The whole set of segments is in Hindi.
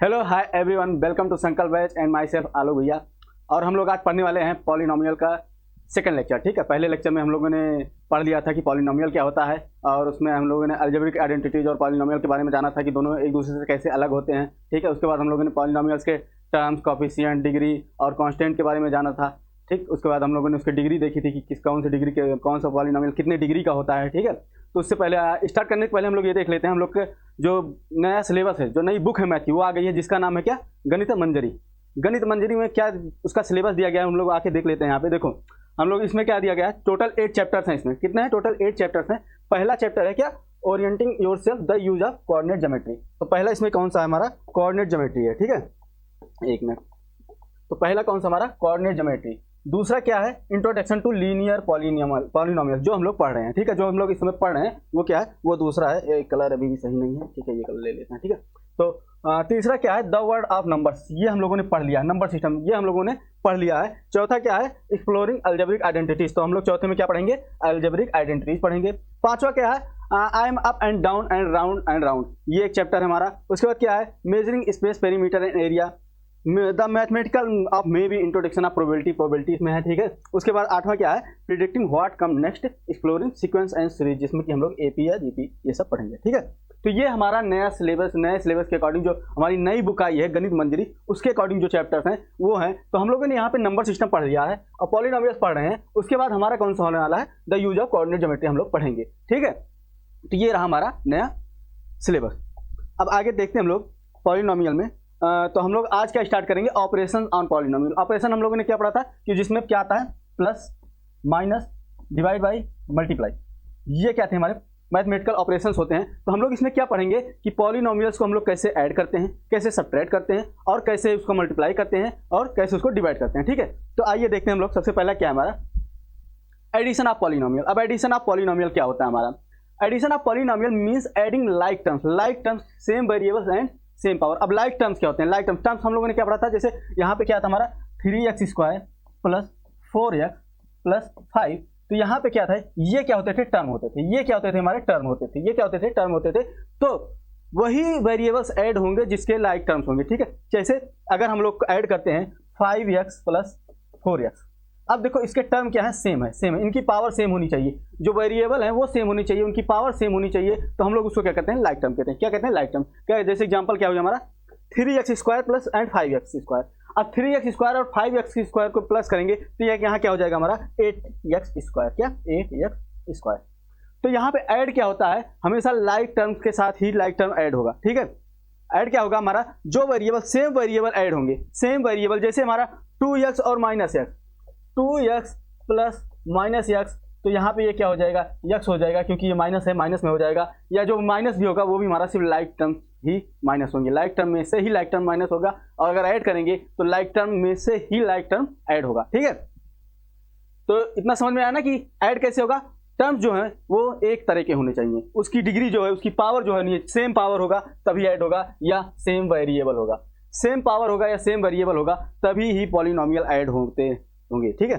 Hello hi everyone, welcome to Sankalp batch and myself Alok भैया। और हम लोग आज पढ़ने वाले हैं पॉलिनोमियल का सेकंड लेक्चर। ठीक है, पहले लेक्चर में हम लोगों ने पढ़ लिया था कि पॉलिनोमियल क्या होता है और उसमें हम लोगों ने अलजेब्रिक आइडेंटिटीज और पॉलिनोमियल के बारे में जाना था कि दोनों एक दूसरे से कैसे अलग होते हैं। ठीक है, उसके बाद हम लोगों ने पॉलिनोमियल्स के टर्म्स, कोफिशिएंट, डिग्री और कांस्टेंट के बारे में जाना था। ठीक, उसके बाद हम लोगों ने उसकी डिग्री देखी थी कि किस कौन सी डिग्री के कौन सा पॉलिनोमियल कितने डिग्री का होता है। ठीक है, तो उससे पहले स्टार्ट करने से पहले हम लोग ये देख लेते हैं, हम लोग के जो नया सिलेबस है, जो नई बुक है मैथ की, वो आ गई है जिसका नाम है क्या, गणित मंजरी। गणित मंजरी में क्या उसका सिलेबस दिया गया है, हम लोग आके देख लेते हैं। यहाँ पे देखो हम लोग इसमें क्या दिया गया है, टोटल 8 चैप्टर्स हैं। इसमें कितने हैं, टोटल 8 चैप्टर्स हैं। पहला चैप्टर है क्या, orienting yourself the use of coordinate geometry. तो पहला इसमें कौन सा है, हमारा कोऑर्डिनेट ज्योमेट्री है। ठीक है, एक मिनट, तो पहला कौन सा हमारा कोऑर्डिनेट ज्योमेट्री। दूसरा क्या है, इंट्रोडक्शन टू लीनियर पॉलिनोमियल जो हम लोग पढ़ रहे हैं। ठीक है, जो हम लोग इस समय पढ़ रहे हैं वो क्या है, वो दूसरा है। ये कलर अभी भी सही नहीं है, ठीक है, ये कलर ले लेते हैं। ठीक है, तो तीसरा क्या है, द वर्ड ऑफ नंबर्स, ये हम लोगों ने पढ़ लिया है। नंबर सिस्टम ये हम लोगों ने पढ़ लिया है। चौथा क्या है, एक्सप्लोरिंग अलजेब्रिक आइडेंटिटीज, तो हम लोग चौथे में क्या पढ़ेंगे, अलजेब्रिक आइडेंटिटीज पढ़ेंगे। पांचवा क्या है, I am up and down and round, ये एक चैप्टर है हमारा। उसके बाद क्या है, measuring space, perimeter and area, the mathematical of may be, introduction of probability इसमें है। ठीक है, उसके बाद आठवां क्या है, predicting what come next, exploring sequence and series, जिसमें कि हम लोग एपी या जीपी ये सब पढ़ेंगे। ठीक है, तो ये हमारा नया सिलेबस, नए सिलेबस के अकॉर्डिंग जो हमारी नई बुक आई है गणित मंजरी, उसके अकॉर्डिंग जो चैप्टर्स हैं वो हैं। तो हम लोगों ने यहाँ पे नंबर सिस्टम पढ़ लिया है और पॉलिनोमियल्स पढ़ रहे हैं। उसके बाद हमारा कौन सा होने वाला है, the use of coordinate geometry हम लोग पढ़ेंगे। ठीक है, तो ये रहा हमारा नया सिलेबस। अब आगे देखते हैं हम लोग पॉलिनोमियल में। तो हम लोग आज क्या स्टार्ट करेंगे, ऑपरेशन ऑन पॉलिनोमियल। ऑपरेशन हम लोगों ने क्या पढ़ा था कि जिसमें क्या आता है, plus, minus, divide by, multiply, ये क्या थे हमारे मैथमेटिकल ऑपरेशंस होते हैं। तो हम लोग इसमें क्या पढ़ेंगे कि पॉलिनोमियल्स को हम लोग कैसे ऐड करते हैं, कैसे सब्ट्रैक्ट करते हैं और कैसे उसको मल्टीप्लाई करते हैं और कैसे उसको डिवाइड करते हैं। ठीक है, तो आइए देखते हैं हम लोग। सबसे पहला क्या है हमारा, एडिशन ऑफ पॉलिनोमियल। अब एडिशन ऑफ पॉलिनोमियल क्या होता है हमारा, addition of polynomial means adding like terms same variables and same power. अब लाइक टर्म्स क्या होते हैं, लाइक टर्म्स हम लोगों ने क्या पढ़ा था, जैसे यहाँ पे क्या था हमारा 3x² प्लस 4x प्लस 5, तो यहाँ पे क्या था, ये क्या होते थे, टर्म होते थे। ये क्या होते थे, हमारे टर्म होते थे। ये क्या होते थे, टर्म होते थे। तो वही वेरिएबल्स ऐड होंगे जिसके लाइक टर्म्स होंगे। ठीक है, जैसे अगर हम लोग ऐड करते हैं 5x प्लस 4x, अब देखो इसके टर्म क्या है, सेम है, इनकी पावर सेम होनी चाहिए, जो वेरिएबल है वो सेम होनी चाहिए, उनकी पावर सेम होनी चाहिए। तो हम लोग उसको क्या कहते हैं, लाइक टर्म कहते हैं। क्या कहते हैं, लाइक टर्म। क्या, जैसे एग्जांपल क्या हो गया हमारा 3x² प्लस एंड 5x²। अब 3x² और 5x² को प्लस करेंगे तो ये यहाँ क्या हो जाएगा हमारा 8x²। क्या, 8x²। तो यहाँ पे ऐड क्या होता है, हमेशा लाइक टर्म्स के साथ ही लाइक टर्म ऐड होगा। ठीक है, ऐड क्या होगा हमारा, जो वेरिएबल सेम वेरिएबल ऐड होंगे, सेम वेरिएबल, जैसे हमारा 2x और -x, 2x प्लस -x, तो यहाँ पे ये क्या हो जाएगा, x हो जाएगा, क्योंकि ये माइनस है, माइनस में हो जाएगा। या जो माइनस भी होगा वो भी हमारा सिर्फ लाइक टर्म ही माइनस होंगे, लाइक टर्म में से ही लाइक टर्म माइनस होगा, और अगर ऐड करेंगे तो लाइक टर्म में से ही लाइक टर्म ऐड होगा। ठीक है, तो इतना समझ में आया ना कि ऐड कैसे होगा। टर्म्स जो है वो एक तरह के होने चाहिए, उसकी डिग्री जो है, उसकी पावर जो है नहीं, सेम पावर होगा तभी ऐड होगा, या सेम वेरिएबल होगा। सेम पावर होगा या सेम वेरिएबल होगा तभी ही पॉलिनोमियल ऐड होते होंगे। ठीक है,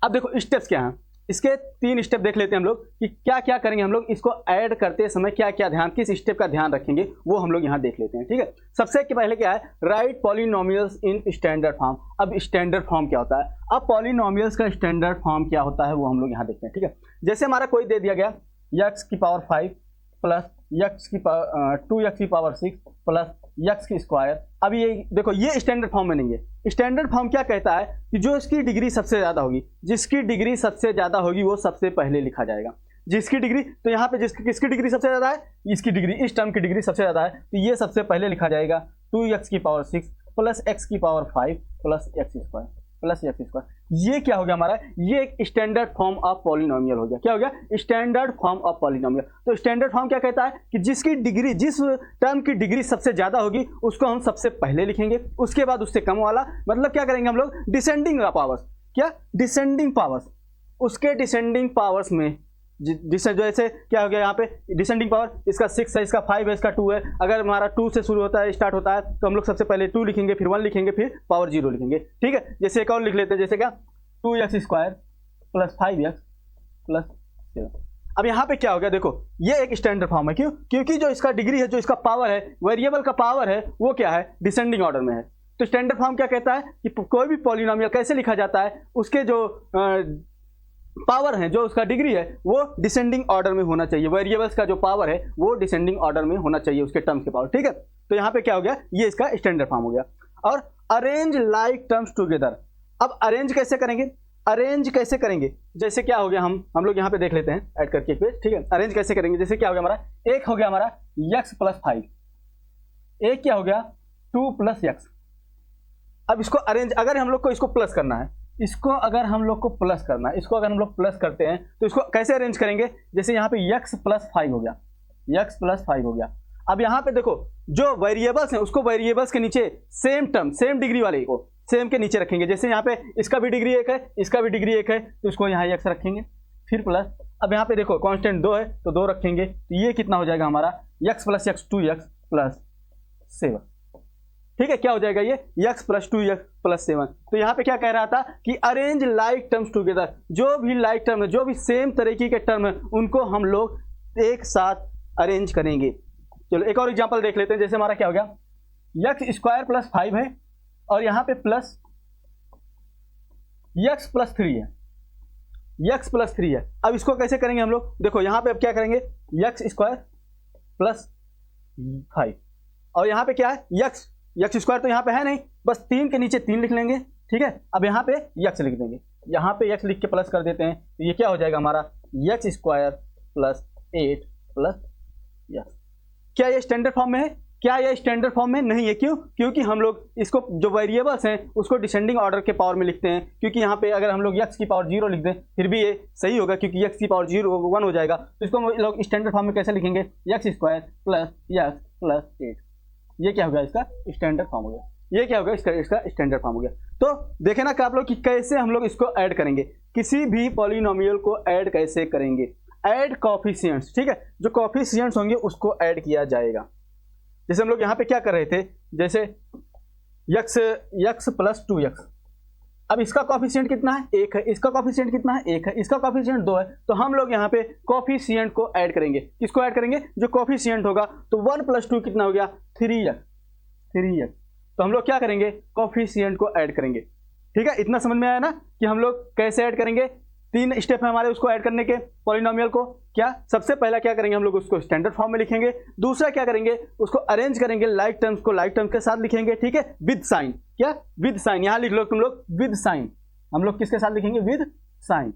अब देखो स्टेप्स क्या हैं, इसके 3 स्टेप देख लेते हैं हम लोग कि क्या क्या करेंगे हम लोग इसको ऐड करते समय, क्या क्या ध्यान, किस स्टेप का ध्यान रखेंगे, वो हम लोग यहाँ देख लेते हैं। ठीक है, सबसे पहले क्या है, right polynomials in standard form. अब स्टैंडर्ड फॉर्म क्या होता है, अब पॉलिनोमियल्स का स्टैंडर्ड फॉर्म क्या होता है वो हम लोग यहाँ देखते हैं। ठीक है, जैसे हमारा कोई दे दिया गया x⁵ plus 2x⁶ plus x²। अब ये देखो, ये स्टैंडर्ड फॉर्म में नहीं है। स्टैंडर्ड फॉर्म क्या कहता है कि जो इसकी डिग्री सबसे ज़्यादा होगी, जिसकी डिग्री सबसे ज़्यादा होगी वो सबसे पहले लिखा जाएगा। जिसकी डिग्री, तो यहाँ पे किसकी डिग्री सबसे ज़्यादा है, इसकी डिग्री, इस टर्म की डिग्री सबसे ज़्यादा है, तो ये सबसे पहले लिखा जाएगा 2x⁵ plus x⁵ plus x² plus x²। ये क्या हो गया हमारा, ये एक स्टैंडर्ड फॉर्म ऑफ पॉलिनोमियल हो गया। क्या हो गया, स्टैंडर्ड फॉर्म ऑफ पॉलिनोमियल। तो स्टैंडर्ड फॉर्म क्या कहता है कि जिसकी डिग्री, जिस टर्म की डिग्री सबसे ज्यादा होगी उसको हम सबसे पहले लिखेंगे, उसके बाद उससे कम वाला, मतलब क्या करेंगे हम लोग, डिसेंडिंग पावर्स। क्या, डिसेंडिंग पावर्स, उसके डिसेंडिंग पावर्स में जैसे क्या हो गया यहाँ पे, डिसेंडिंग पावर, इसका 6 है, इसका 5 है, इसका 2 है। अगर हमारा 2 से शुरू होता है, स्टार्ट होता है, तो हम लोग सबसे पहले 2 लिखेंगे, फिर 1 लिखेंगे, फिर पावर 0 लिखेंगे। ठीक है, जैसे एक और लिख लेते हैं, जैसे क्या 2x² प्लस 5x प्लस 7। अब यहाँ पे क्या हो गया, देखो ये एक स्टैंडर्ड फॉर्म है, क्यों? क्योंकि जो इसका डिग्री है, जो इसका पावर है, वेरिएबल का पावर है, वो क्या है, डिसेंडिंग ऑर्डर में है। तो स्टैंडर्ड फॉर्म क्या कहता है कि कोई भी पॉलिनोमियल कैसे लिखा जाता है, उसके जो पावर है, जो उसका डिग्री है, वो डिसेंडिंग ऑर्डर में होना चाहिए। वेरिएबल्स का जो पावर है वो डिसेंडिंग ऑर्डर में होना चाहिए, उसके टर्म्स के पावर, ठीक है। तो यहाँ पे क्या हो गया, ये इसका स्टैंडर्ड फॉर्म हो गया। और अरेंज लाइक टर्म्स टुगेदर, अब अरेंज कैसे करेंगे, अरेंज कैसे करेंगे, जैसे क्या हो गया, हम लोग यहाँ पे देख लेते हैं ऐड करके एक पेज, ठीक है। अरेंज कैसे करेंगे, जैसे क्या हो गया हमारा, एक हो गया हमारा x + 5, एक क्या हो गया 2 + x। अब इसको अरेंज, अगर हम लोग को इसको प्लस करना है, इसको अगर हम लोग को प्लस करना है, इसको अगर हम लोग प्लस करते हैं तो इसको कैसे अरेंज करेंगे, जैसे यहाँ पे x + 5 हो गया, x + 5 हो गया। अब यहाँ पे देखो जो वेरिएबल्स हैं उसको वेरिएबल्स के नीचे सेम टर्म, सेम डिग्री वाले को सेम के नीचे रखेंगे। जैसे यहाँ पे इसका भी डिग्री 1 है, इसका भी डिग्री 1 है, तो इसको यहाँ x रखेंगे, फिर प्लस। अब यहाँ पे देखो कांस्टेंट 2 है तो 2 रखेंगे, तो ये कितना हो जाएगा हमारा x + x 2x + 7, ठीक है। क्या हो जाएगा ये x + 2x + 7। तो यहाँ पे क्या कह रहा था कि अरेंज लाइक टर्म्स टुगेदर, जो भी लाइक टर्म है, जो भी सेम तरीके के टर्म है, उनको हम लोग एक साथ अरेंज करेंगे। चलो एक और एग्जांपल देख लेते हैं। जैसे हमारा क्या हो गया, x² + 5 है और यहाँ पे प्लस x + 3 है, x + 3 है। अब इसको कैसे करेंगे हम लोग, देखो यहाँ पे अब क्या करेंगे, x² + 5 और यहाँ पे क्या है x² तो यहाँ पे है नहीं, बस 3 के नीचे 3 लिख लेंगे, ठीक है। अब यहाँ पे x लिख देंगे, यहाँ पे x लिख के प्लस कर देते हैं, तो ये क्या हो जाएगा हमारा x² + 8 + x। क्या ये स्टैंडर्ड फॉर्म में है, क्या ये स्टैंडर्ड फॉर्म में नहीं है, क्यों? क्योंकि हम लोग इसको जो वेरिएबल्स हैं उसको डिसेंडिंग ऑर्डर के पावर में लिखते हैं। क्योंकि यहाँ पे अगर हम लोग x की पावर 0 लिख दें फिर भी ये सही होगा, क्योंकि x की पावर 0 1 हो जाएगा। तो इसको हम लोग स्टैंडर्ड फॉर्म में कैसे लिखेंगे, x² + x + 8। ये क्या होगा, इसका स्टैंडर्ड फॉर्म हो गया। ये क्या होगा, इसका स्टैंडर्ड फॉर्म हो गया। तो देखे ना कि आप लोग कि कैसे हम लोग इसको ऐड करेंगे, किसी भी पॉलिनोमियल को ऐड कैसे करेंगे, ऐड कॉफिशिएंट्स, ठीक है। जो कॉफिशिएंट्स होंगे उसको ऐड किया जाएगा। जैसे हम लोग यहाँ पे क्या कर रहे थे, जैसे x + 2x, अब इसका कॉफिशिएंट कितना है, 1 है, इसका कॉफिशिएंट कितना है, 1 है, इसका कॉफिशिएंट 2 है। तो हम लोग यहाँ पे कॉफिशिएंट को ऐड करेंगे, किसको ऐड करेंगे, जो कॉफिशिएंट होगा। तो 1 + 2 कितना हो गया, 3x। तो हम लोग क्या करेंगे, कॉफिशिएंट को ऐड करेंगे, ठीक है। इतना समझ में आया ना कि हम लोग कैसे ऐड करेंगे। 3 स्टेप है हमारे उसको ऐड करने के, पॉलिनोमियल को। क्या, सबसे पहला क्या करेंगे, हम लोग उसको स्टैंडर्ड फॉर्म में लिखेंगे। दूसरा क्या करेंगे, उसको अरेंज करेंगे, लाइक टर्म्स को लाइक टर्म्स के साथ लिखेंगे, ठीक है, विद साइन। क्या, विद साइन, यहां लिख लो तुम लोग विद साइन। हम लोग किसके साथ लिखेंगे, विद साइन,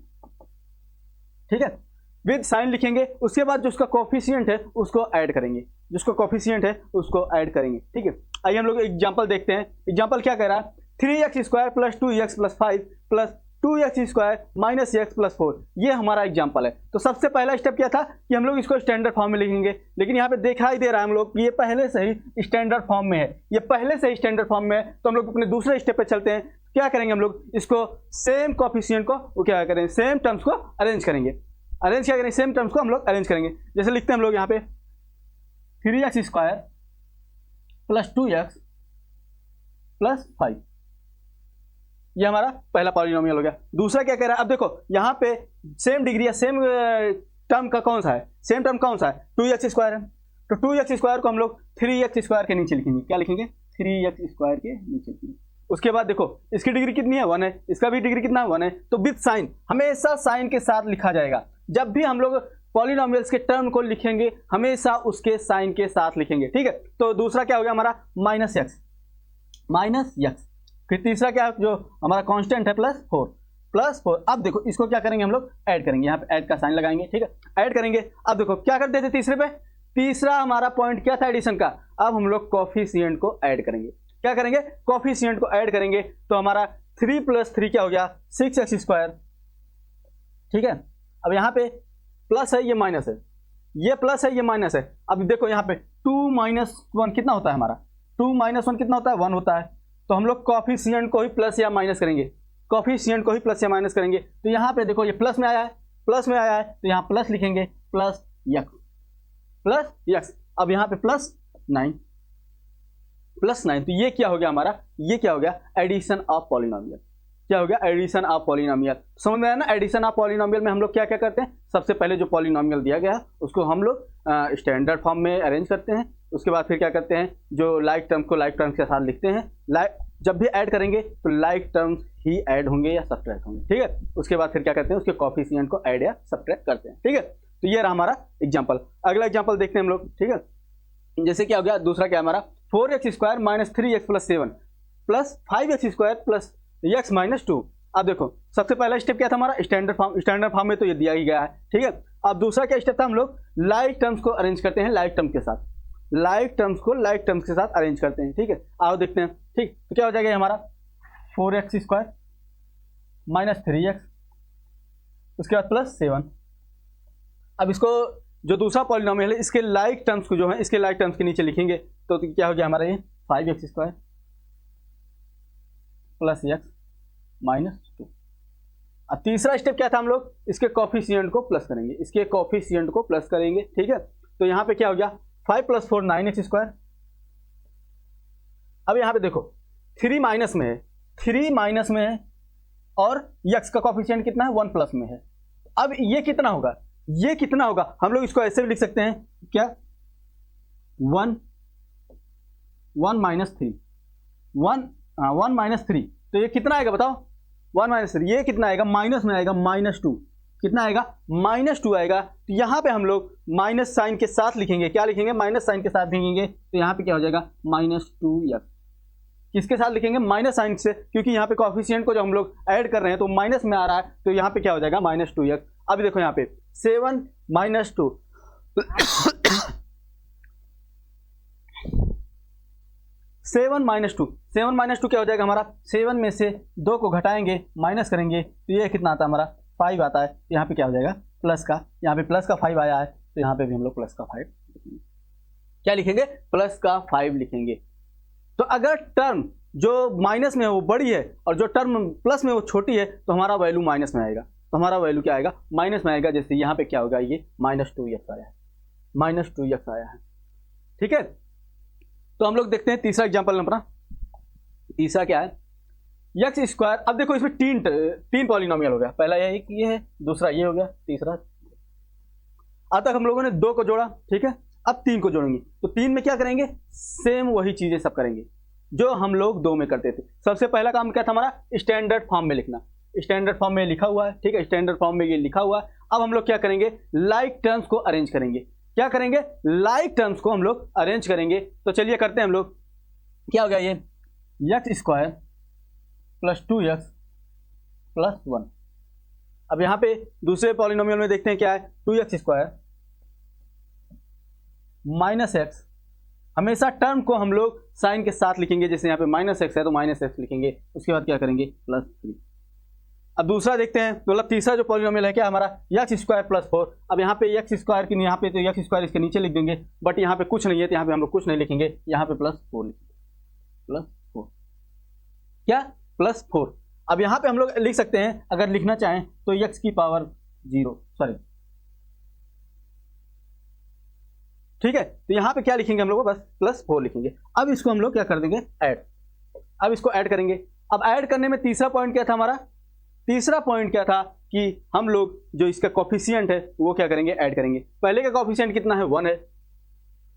ठीक है, विद साइन लिखेंगे। उसके बाद जो उसका कोफिशिएंट है उसको ऐड करेंगे, जिसको कोफिशिएंट है उसको ऐड करेंगे, ठीक है। आइए हम लोग एग्जांपल देखते हैं। एग्जांपल क्या कह रहा है, 3x² + 2x + 5 + 2x² - x + 4, ये हमारा एग्जांपल है। तो सबसे पहला स्टेप क्या था कि हम लोग इसको स्टैंडर्ड फॉर्म में लिखेंगे, लेकिन यहाँ पे दिखाई दे रहा है हम लोग कि ये पहले से ही स्टैंडर्ड फॉर्म में है, ये पहले से ही स्टैंडर्ड फॉर्म में है। तो हम लोग अपने दूसरे स्टेप पे चलते हैं। क्या करेंगे, हम लोग इसको सेम कोफिशिएंट को वो क्या करेंगे, सेम टर्म्स को अरेंज करेंगे। अरेंज क्या करेंगे, सेम टर्म्स को हम लोग अरेंज करेंगे। जैसे लिखते हैं हम लोग यहाँ पे 3x² + 2x + 5, ये हमारा पहला पॉलिनोमियल हो गया। दूसरा क्या कह रहा है, अब देखो यहाँ पे सेम डिग्री है, सेम टर्म का कौन सा है, सेम टर्म कौन सा है, 2x² है। तो 2x² को हम लोग 3x² के नीचे लिखेंगे। क्या लिखेंगे, 3x² के नीचे लिखेंगे। उसके बाद देखो इसकी डिग्री कितनी है, 1 है, इसका भी डिग्री कितना है, 1 है। तो विद साइन, हमेशा साइन के साथ लिखा जाएगा। जब भी हम लोग पॉलिनोमियल्स के टर्म को लिखेंगे हमेशा उसके साइन के साथ लिखेंगे, ठीक है। तो दूसरा क्या हो गया हमारा, -x। फिर तीसरा क्या है, जो हमारा कांस्टेंट है +4। अब देखो इसको क्या करेंगे, हम लोग ऐड करेंगे, यहाँ पे ऐड का साइन लगाएंगे, ठीक है, ऐड करेंगे। अब देखो क्या कर देते तीसरे पे, तीसरा हमारा पॉइंट क्या था एडिशन का। अब हम लोग कोफिशिएंट को ऐड करेंगे। क्या करेंगे, कोफिशिएंट को ऐड करेंगे। तो हमारा 3 + 3 क्या हो गया, 6x², ठीक है। अब यहाँ पे प्लस है, ये माइनस है, ये प्लस है, ये माइनस है। अब देखो यहाँ पे 2 - 1 कितना होता है हमारा, 2 - 1 कितना होता है, 1 होता है। तो हम लोग कोफिशिएंट को ही प्लस या माइनस करेंगे, कोफिशिएंट को ही प्लस या माइनस करेंगे। तो यहाँ पे देखो ये प्लस में आया है, प्लस में आया है, तो यहाँ प्लस लिखेंगे, +x। अब यहाँ पे +9, तो ये क्या हो गया हमारा, ये क्या हो गया, एडिशन ऑफ पॉलिनोमियल। क्या हो गया, एडिशन ऑफ पॉलिनोमियल। समझ में आया ना, एडिशन ऑफ पॉलिनोमियल में हम लोग क्या क्या करते हैं, सबसे पहले जो पॉलिनोमियल दिया गया है उसको हम लोग स्टैंडर्ड फॉर्म में अरेंज करते हैं, उसके बाद फिर क्या करते हैं, जो लाइक टर्म्स को लाइक टर्म्स के साथ लिखते हैं, जब भी ऐड करेंगे तो लाइक टर्म्स ही ऐड होंगे या सब्ट्रैक्ट होंगे, ठीक है। उसके बाद फिर क्या करते हैं, उसके कोफिशिएंट को ऐड या सब्ट्रैक्ट करते हैं, ठीक है। तो ये रहा हमारा एग्जाम्पल। अगला एग्जाम्पल देखते हैं हम लोग, ठीक है। जैसे क्या हो गया, दूसरा क्या हमारा 4x² - 3x + 7 + 5x² + x - 2। अब देखो सबसे पहला स्टेप क्या था हमारा, स्टैंडर्ड फॉर्म में तो ये दिया ही गया है, ठीक है। अब दूसरा क्या स्टेप था, हम लोग लाइक टर्म्स को अरेंज करते हैं लाइक टर्म के साथ, लाइक टर्म्स को लाइक टर्म्स के साथ अरेंज करते हैं, ठीक है। आओ देखते हैं, ठीक। तो क्या हो जाएगा हमारा 4x² - 3x, उसके बाद +7। अब इसको जो दूसरा पॉलिनोमियल है इसके लाइक टर्म्स को जो है इसके लाइक टर्म्स के नीचे लिखेंगे तो क्या हो गया हमारा ये 5x² + x - 2। अब तीसरा स्टेप क्या था, हम लोग इसके कोफिशिएंट को प्लस करेंगे, इसके कोफिशिएंट को प्लस करेंगे, ठीक है। तो यहाँ पे क्या हो गया 5 + 4 9x²। अब यहाँ पे देखो 3 माइनस में है, 3 माइनस में है और x का कोफिशिएंट कितना है 1 प्लस में है। अब ये कितना होगा, ये कितना होगा, हम लोग इसको ऐसे भी लिख सकते हैं क्या 1 - 3 तो ये कितना आएगा बताओ 1 - 3, ये कितना आएगा माइनस में आएगा -2, कितना आएगा -2 आएगा। तो यहाँ पे हम लोग माइनस साइन के साथ लिखेंगे, क्या लिखेंगे माइनस साइन के साथ लिखेंगे। तो यहाँ पे क्या हो जाएगा -2x, किसके साथ लिखेंगे माइनस साइन से, क्योंकि यहाँ पे कोफिशिएंट को जो हम लोग ऐड कर रहे हैं तो माइनस में आ रहा है, तो यहाँ पे क्या हो जाएगा -2x। अब देखो यहाँ पे 7 - 2 7 - 2 क्या हो जाएगा हमारा, 7 में से 2 को घटाएंगे माइनस करेंगे तो ये कितना आता है हमारा 5 आता है। यहाँ पे क्या हो जाएगा प्लस का, यहाँ पे प्लस का 5 आया है तो यहाँ पे भी हम लोग प्लस का 5 लिखेंगे, क्या लिखेंगे प्लस का 5 लिखेंगे। तो अगर टर्म जो माइनस में है वो बड़ी है और जो टर्म प्लस में वो छोटी है तो हमारा वैल्यू माइनस में आएगा, तो हमारा वैल्यू क्या आएगा माइनस में आएगा। जैसे यहाँ पे क्या होगा ये -2x आया है, -2x आया है, ठीक है। तो हम लोग देखते हैं तीसरा एग्जाम्पल अपना, तीसरा क्या है x²। अब देखो इसमें तीन पॉलिनोमियल हो गया, पहला ये है, दूसरा ये हो गया, तीसरा। अब तक हम लोगों ने 2 को जोड़ा, ठीक है। अब 3 को जोड़ेंगे तो 3 में क्या करेंगे, सेम वही चीजें सब करेंगे जो हम लोग 2 में करते थे। सबसे पहला काम क्या था हमारा स्टैंडर्ड फॉर्म में लिखना, स्टैंडर्ड फॉर्म में लिखा हुआ है, ठीक है, स्टैंडर्ड फॉर्म में ये लिखा हुआ है। अब हम लोग क्या करेंगे लाइक टर्म्स को अरेंज करेंगे, क्या करेंगे लाइक टर्म्स को हम लोग अरेंज करेंगे। तो चलिए करते हैं हम लोग, क्या हो गया ये x² + 2x + 1। अब यहाँ पे दूसरे पॉलिनोमियल में देखते हैं क्या है 2x² - x, हमेशा टर्म को हम लोग साइन के साथ लिखेंगे, जैसे यहाँ पे -x है तो -x लिखेंगे, उसके बाद क्या करेंगे +3। अब दूसरा देखते हैं, मतलब तीसरा जो पॉलिनोमियल है क्या हमारा x² + 4। अब यहाँ पे x² की यहाँ पे तो x² इसके नीचे लिख देंगे, बट यहाँ पे कुछ नहीं है तो यहाँ पे हम लोग कुछ नहीं लिखेंगे, यहाँ पे +4 लिखेंगे, +4 क्या +4। अब यहाँ पे हम लोग लिख सकते हैं अगर लिखना चाहें तो x की पावर 0, सॉरी, ठीक है। तो यहाँ पे क्या लिखेंगे हम लोग बस +4 लिखेंगे। अब इसको हम लोग क्या कर देंगे ऐड, अब इसको ऐड करेंगे। अब ऐड करने में तीसरा पॉइंट क्या था हमारा, तीसरा पॉइंट क्या था कि हम लोग जो इसका कोफिशिएंट है वो क्या करेंगे ऐड करेंगे। पहले का कोफिशिएंट कितना है 1 है,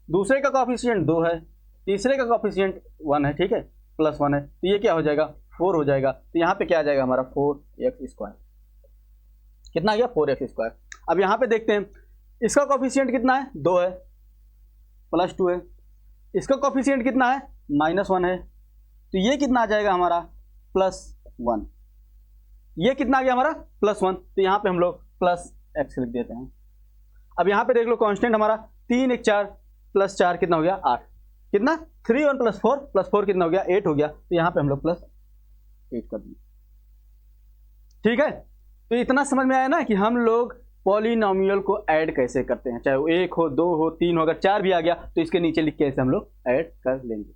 दूसरे का कोफिशिएंट 2 है, तीसरे का कोफिशिएंट 1 है, ठीक है, +1 है, तो ये क्या हो जाएगा 4 हो जाएगा। तो यहाँ पे क्या आ जाएगा हमारा 4x², कितना आ गया 4x²। अब यहाँ पे देखते हैं इसका कोफिशिएंट कितना है 2 है, +2 है, इसका कोफिशिएंट कितना है -1 है, तो ये कितना आ जाएगा हमारा +1, ये कितना आ गया हमारा +1, तो यहाँ पे हम लोग +x लिख देते हैं। अब यहाँ पे देख लो कांस्टेंट हमारा 3 1 4 +4 कितना हो गया 8, कितना 3 1 +4 +4 कितना हो गया 8 हो गया, तो यहाँ पे हम लोग +8 कर देंगे, ठीक है। तो इतना समझ में आया ना कि हम लोग पॉलिनोमियल को ऐड कैसे करते हैं, चाहे वो 1 हो 2 हो 3 हो, अगर 4 भी आ गया तो इसके नीचे लिख के ऐसे हम लोग ऐड कर लेंगे,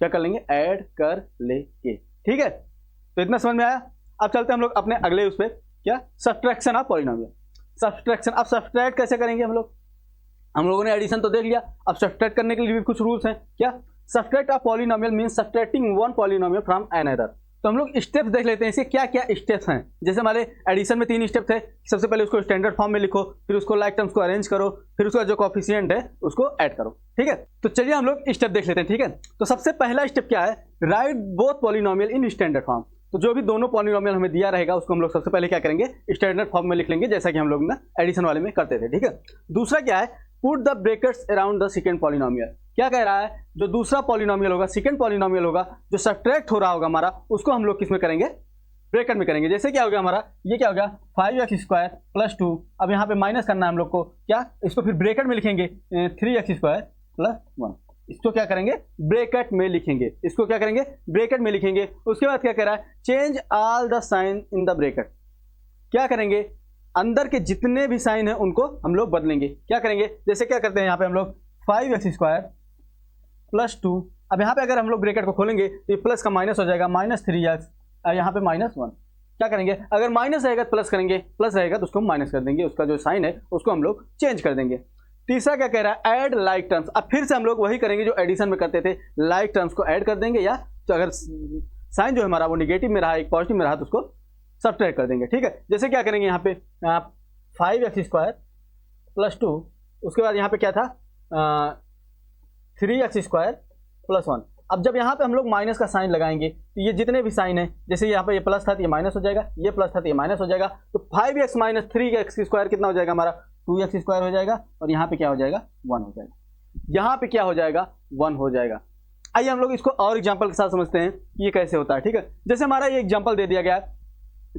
क्या कर लेंगे ऐड कर लेंगे, ठीक है। तो इतना समझ में आया। अब चलते हैं हम लोग अपने अगले उस पर, क्या सब्ट्रैक्शन ऑफ पॉलिनोमियल, सब्ट्रैक्शन। अब सब्ट्रैक्ट कैसे करेंगे हम लोगों ने एडिशन तो देख लिया, अब सब्ट्रैक्ट करने के लिए भी कुछ रूल्स हैं। क्या subtract of polynomial means subtracting one polynomial from another, तो हम लोग स्टेप्स देख लेते हैं, इसके क्या क्या स्टेप्स हैं। जैसे हमारे एडिशन में 3 स्टेप थे, सबसे पहले उसको स्टैंडर्ड फॉर्म में लिखो, फिर उसको लाइक टर्म्स को अरेंज करो, फिर उसका जो कोफिशिएंट है उसको ऐड करो, ठीक है। तो चलिए हम लोग स्टेप देख लेते हैं, ठीक है। तो सबसे पहला स्टेप क्या है, right both polynomial in standard form. तो जो भी दोनों पॉलिनोमियल हमें दिया रहेगा उसको हम लोग सबसे पहले क्या करेंगे, स्टैंडर्ड फॉर्म में लिख लेंगे, जैसा कि हम लोग ना एडिशन वाले में करते थे, ठीक है। दूसरा क्या है, put the brackets around the second polynomial. क्या कह रहा है, जो दूसरा पॉलिनोमियल होगा, सेकंड पॉलिनोमियल होगा, जो सब्ट्रैक्ट हो रहा होगा हमारा, उसको हम लोग किस में करेंगे, ब्रैकेट में करेंगे। जैसे क्या हो गया हमारा, ये क्या हो गया 5x² + 2। अब यहाँ पे माइनस करना है हम लोग को, क्या इसको फिर ब्रैकेट में लिखेंगे 3x² + 1। इसको क्या करेंगे, ब्रैकेट में लिखेंगे, इसको क्या करेंगे, ब्रैकेट में लिखेंगे। उसके बाद क्या कह रहा है, change all the sign in the bracket. क्या करेंगे, अंदर के जितने भी साइन है उनको हम लोग बदलेंगे। क्या करेंगे, जैसे क्या करते हैं यहाँ पे हम लोग 5x² + 2। अब यहाँ पे अगर हम लोग ब्रैकेट को खोलेंगे तो ये प्लस का माइनस हो जाएगा, -3x, यहाँ पे -1। क्या करेंगे, अगर माइनस रहेगा तो प्लस करेंगे, प्लस रहेगा तो उसको माइनस कर देंगे, उसका जो साइन है उसको हम लोग चेंज कर देंगे। तीसरा क्या कह रहा है, ऐड लाइक टर्म्स। अब फिर से हम लोग वही करेंगे जो एडिशन में करते थे, लाइक टर्म्स को ऐड कर देंगे, या तो अगर साइन जो है हमारा वो निगेटिव में रहा, एक पॉजिटिव में रहा, तो उसको सब्ट्रैक्ट कर देंगे, ठीक है। जैसे क्या करेंगे, यहाँ पे 5x² + 2, उसके बाद यहाँ पे क्या था 3x² + 1। अब जब यहाँ पे हम लोग माइनस का साइन लगाएंगे तो ये जितने भी साइन है, जैसे यहाँ पे ये प्लस था तो ये माइनस हो जाएगा, ये प्लस था तो ये माइनस हो जाएगा, तो 5x - 3x² कितना हो जाएगा हमारा, 2x² हो जाएगा, और यहाँ पे क्या हो जाएगा, 1 हो जाएगा। यहाँ पे क्या हो जाएगा, 1 हो जाएगा। आइए हम लोग इसको और एग्जाम्पल के साथ समझते हैं कि ये कैसे होता है, ठीक है। जैसे हमारा ये एग्जाम्पल दे दिया गया है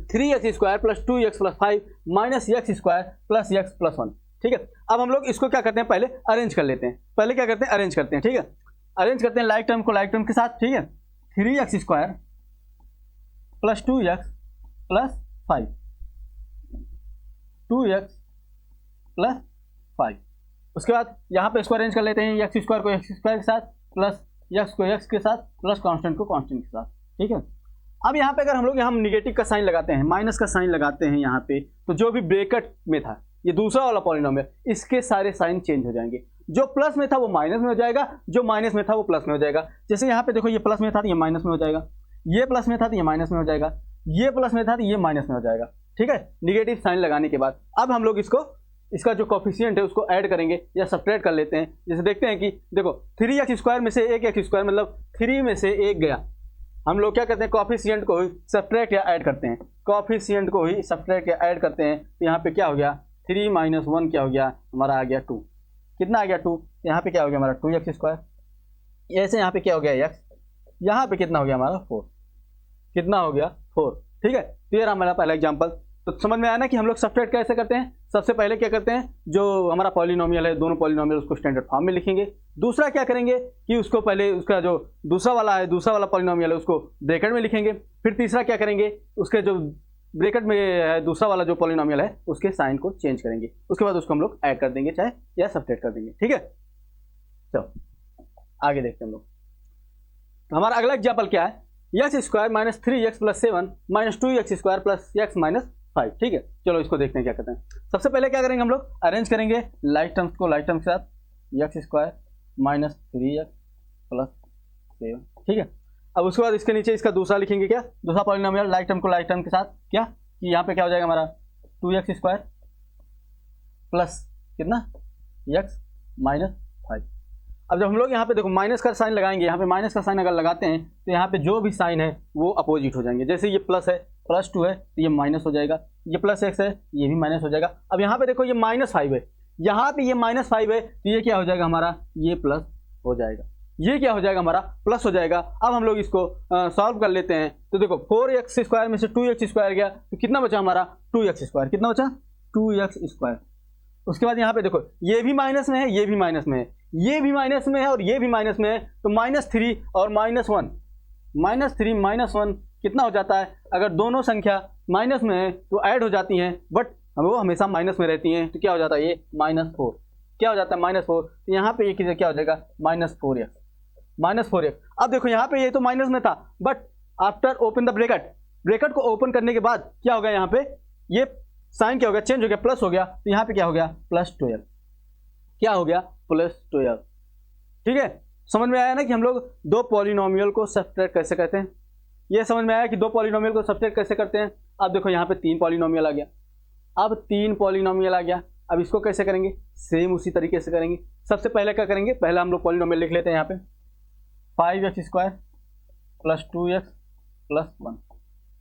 3x² + 2x + 5 - x² + x + 1, ठीक है। अब हम लोग इसको क्या करते हैं, पहले अरेंज कर लेते हैं, पहले क्या करते हैं, अरेंज करते हैं, ठीक है। अरेंज करते हैं लाइक टर्म को लाइक टर्म के साथ, ठीक है। 3x² + 2x + 5, 2x + 5। उसके बाद यहाँ पे इसको अरेंज कर लेते हैं, x² को x² के साथ, प्लस x को x के साथ, प्लस कांस्टेंट को कांस्टेंट के साथ, ठीक है। अब यहाँ पे अगर हम लोग यहाँ निगेटिव का साइन लगाते हैं, माइनस का साइन लगाते हैं यहाँ पे, तो जो भी ब्रैकेट में था ये दूसरा वाला पॉलिनोमियल, इसके सारे साइन चेंज हो जाएंगे। जो प्लस में था वो माइनस में हो जाएगा, जो माइनस में था वो प्लस में हो जाएगा। जैसे यहाँ पे देखो, ये प्लस में था तो ये माइनस में हो जाएगा, ये प्लस में था तो ये माइनस में हो जाएगा, ये प्लस में था तो ये माइनस में हो जाएगा, ठीक है, निगेटिव साइन लगाने के बाद। अब हम लोग इसका जो कोफिशिएंट है उसको ऐड करेंगे या सब्ट्रैक्ट कर लेते हैं। जैसे देखते हैं कि देखो 3x² में से एक x² मतलब 3 में से 1 गया, हम लोग क्या करते हैं, कोफिशिएंट को ही सब्ट्रैक्ट या ऐड करते हैं, कोफिशिएंट को ही सब्ट्रैक्ट या ऐड करते हैं। तो यहाँ पे क्या हो गया, 3 - 1 क्या हो गया हमारा, आ गया 2। कितना आ गया 2, यहाँ पे क्या हो गया हमारा 2x²। ऐसे यहाँ पे क्या हो गया x, यहाँ पे कितना हो गया हमारा 4, कितना हो गया 4, ठीक है। तो ये रहा हमारा पहला एग्जाम्पल। तो समझ में आया ना कि हम लोग सब्ट्रैक्ट कैसे करते हैं। सबसे पहले क्या करते हैं, जो हमारा पॉलिनोमियल है, दोनों पॉलिनोमियल उसको स्टैंडर्ड फॉर्म में लिखेंगे। दूसरा क्या करेंगे कि उसको पहले उसका जो दूसरा वाला पॉलिनोमियल है उसको ब्रैकेट में लिखेंगे। फिर तीसरा क्या करेंगे, उसके जो ब्रैकेट में है दूसरा वाला जो पॉलिनोमियल है उसके साइन को चेंज करेंगे। उसके बाद उसको हम लोग ऐड कर देंगे, चाहे या सब्ट्रैक्ट कर देंगे, ठीक है। चलो आगे देखते हैं हम लोग। तो हमारा अगला एग्जाम्पल क्या है, x² - 3x + 7 - 2x² + x - 5, ठीक है। चलो इसको देखते हैं क्या करते हैं। सबसे पहले क्या करेंगे, हम लोग अरेंज करेंगे लाइक टर्म्स को लाइक टर्म्स के साथ, x² - 3x + 7, ठीक है। अब उसके बाद इसके नीचे इसका दूसरा लिखेंगे, क्या दूसरा पॉलिनोमियल लाइक टर्म को लाइक टर्म के साथ, क्या कि यहाँ पे क्या हो जाएगा हमारा 2x² प्लस कितना x - 5। अब जब हम लोग यहाँ पे देखो माइनस का साइन लगाएंगे, यहाँ पे माइनस का साइन अगर लगाते हैं तो यहाँ पे जो भी साइन है वो अपोजिट हो जाएंगे। जैसे ये प्लस है, +2 है तो ये माइनस हो जाएगा, ये +x है ये भी माइनस हो जाएगा। अब यहाँ पे देखो ये -5 है, यहाँ पे ये -5 है तो ये क्या हो जाएगा हमारा, ये प्लस हो जाएगा, ये क्या हो जाएगा हमारा प्लस हो जाएगा। अब हम लोग इसको सॉल्व कर लेते हैं। तो देखो 4x² में से 2x² गया तो कितना बचा हमारा 2x², कितना बचा 2x²। उसके बाद यहाँ पे देखो ये भी माइनस में है, ये भी माइनस में है, ये भी माइनस में है और ये भी माइनस में है, तो -3 और -1, -3 - 1 कितना हो जाता है। अगर दोनों संख्या माइनस में है तो ऐड हो जाती हैं, बट वो हमेशा माइनस में रहती हैं, तो क्या हो जाता है ये -4, क्या हो जाता है -4। तो यहाँ पे ये क्या हो जाएगा -4x। अब देखो यहाँ पे ये तो माइनस में था, but after open the bracket को ओपन करने के बाद क्या होगा, यहाँ पे ये साइन क्या हो गया, चेंज हो गया, प्लस हो गया। तो यहाँ पे क्या हो गया +12, क्या हो गया +12, ठीक है। समझ में आया ना कि हम लोग दो पॉलिनोमियल को सब्ट्रैक्ट कैसे करते हैं। ये समझ में आया कि दो पॉलिनोमियल को सब्ट्रैक्ट कैसे करते हैं। अब देखो यहाँ पे 3 पॉलिनोमियल आ गया, अब 3 पॉलिनोमियल आ गया, अब इसको कैसे करेंगे, सेम उसी तरीके से करेंगे। सबसे पहले क्या करेंगे, पहले हम लोग पॉलिनोमियल लिख लेते हैं यहाँ पे 5x² + 2x + 1,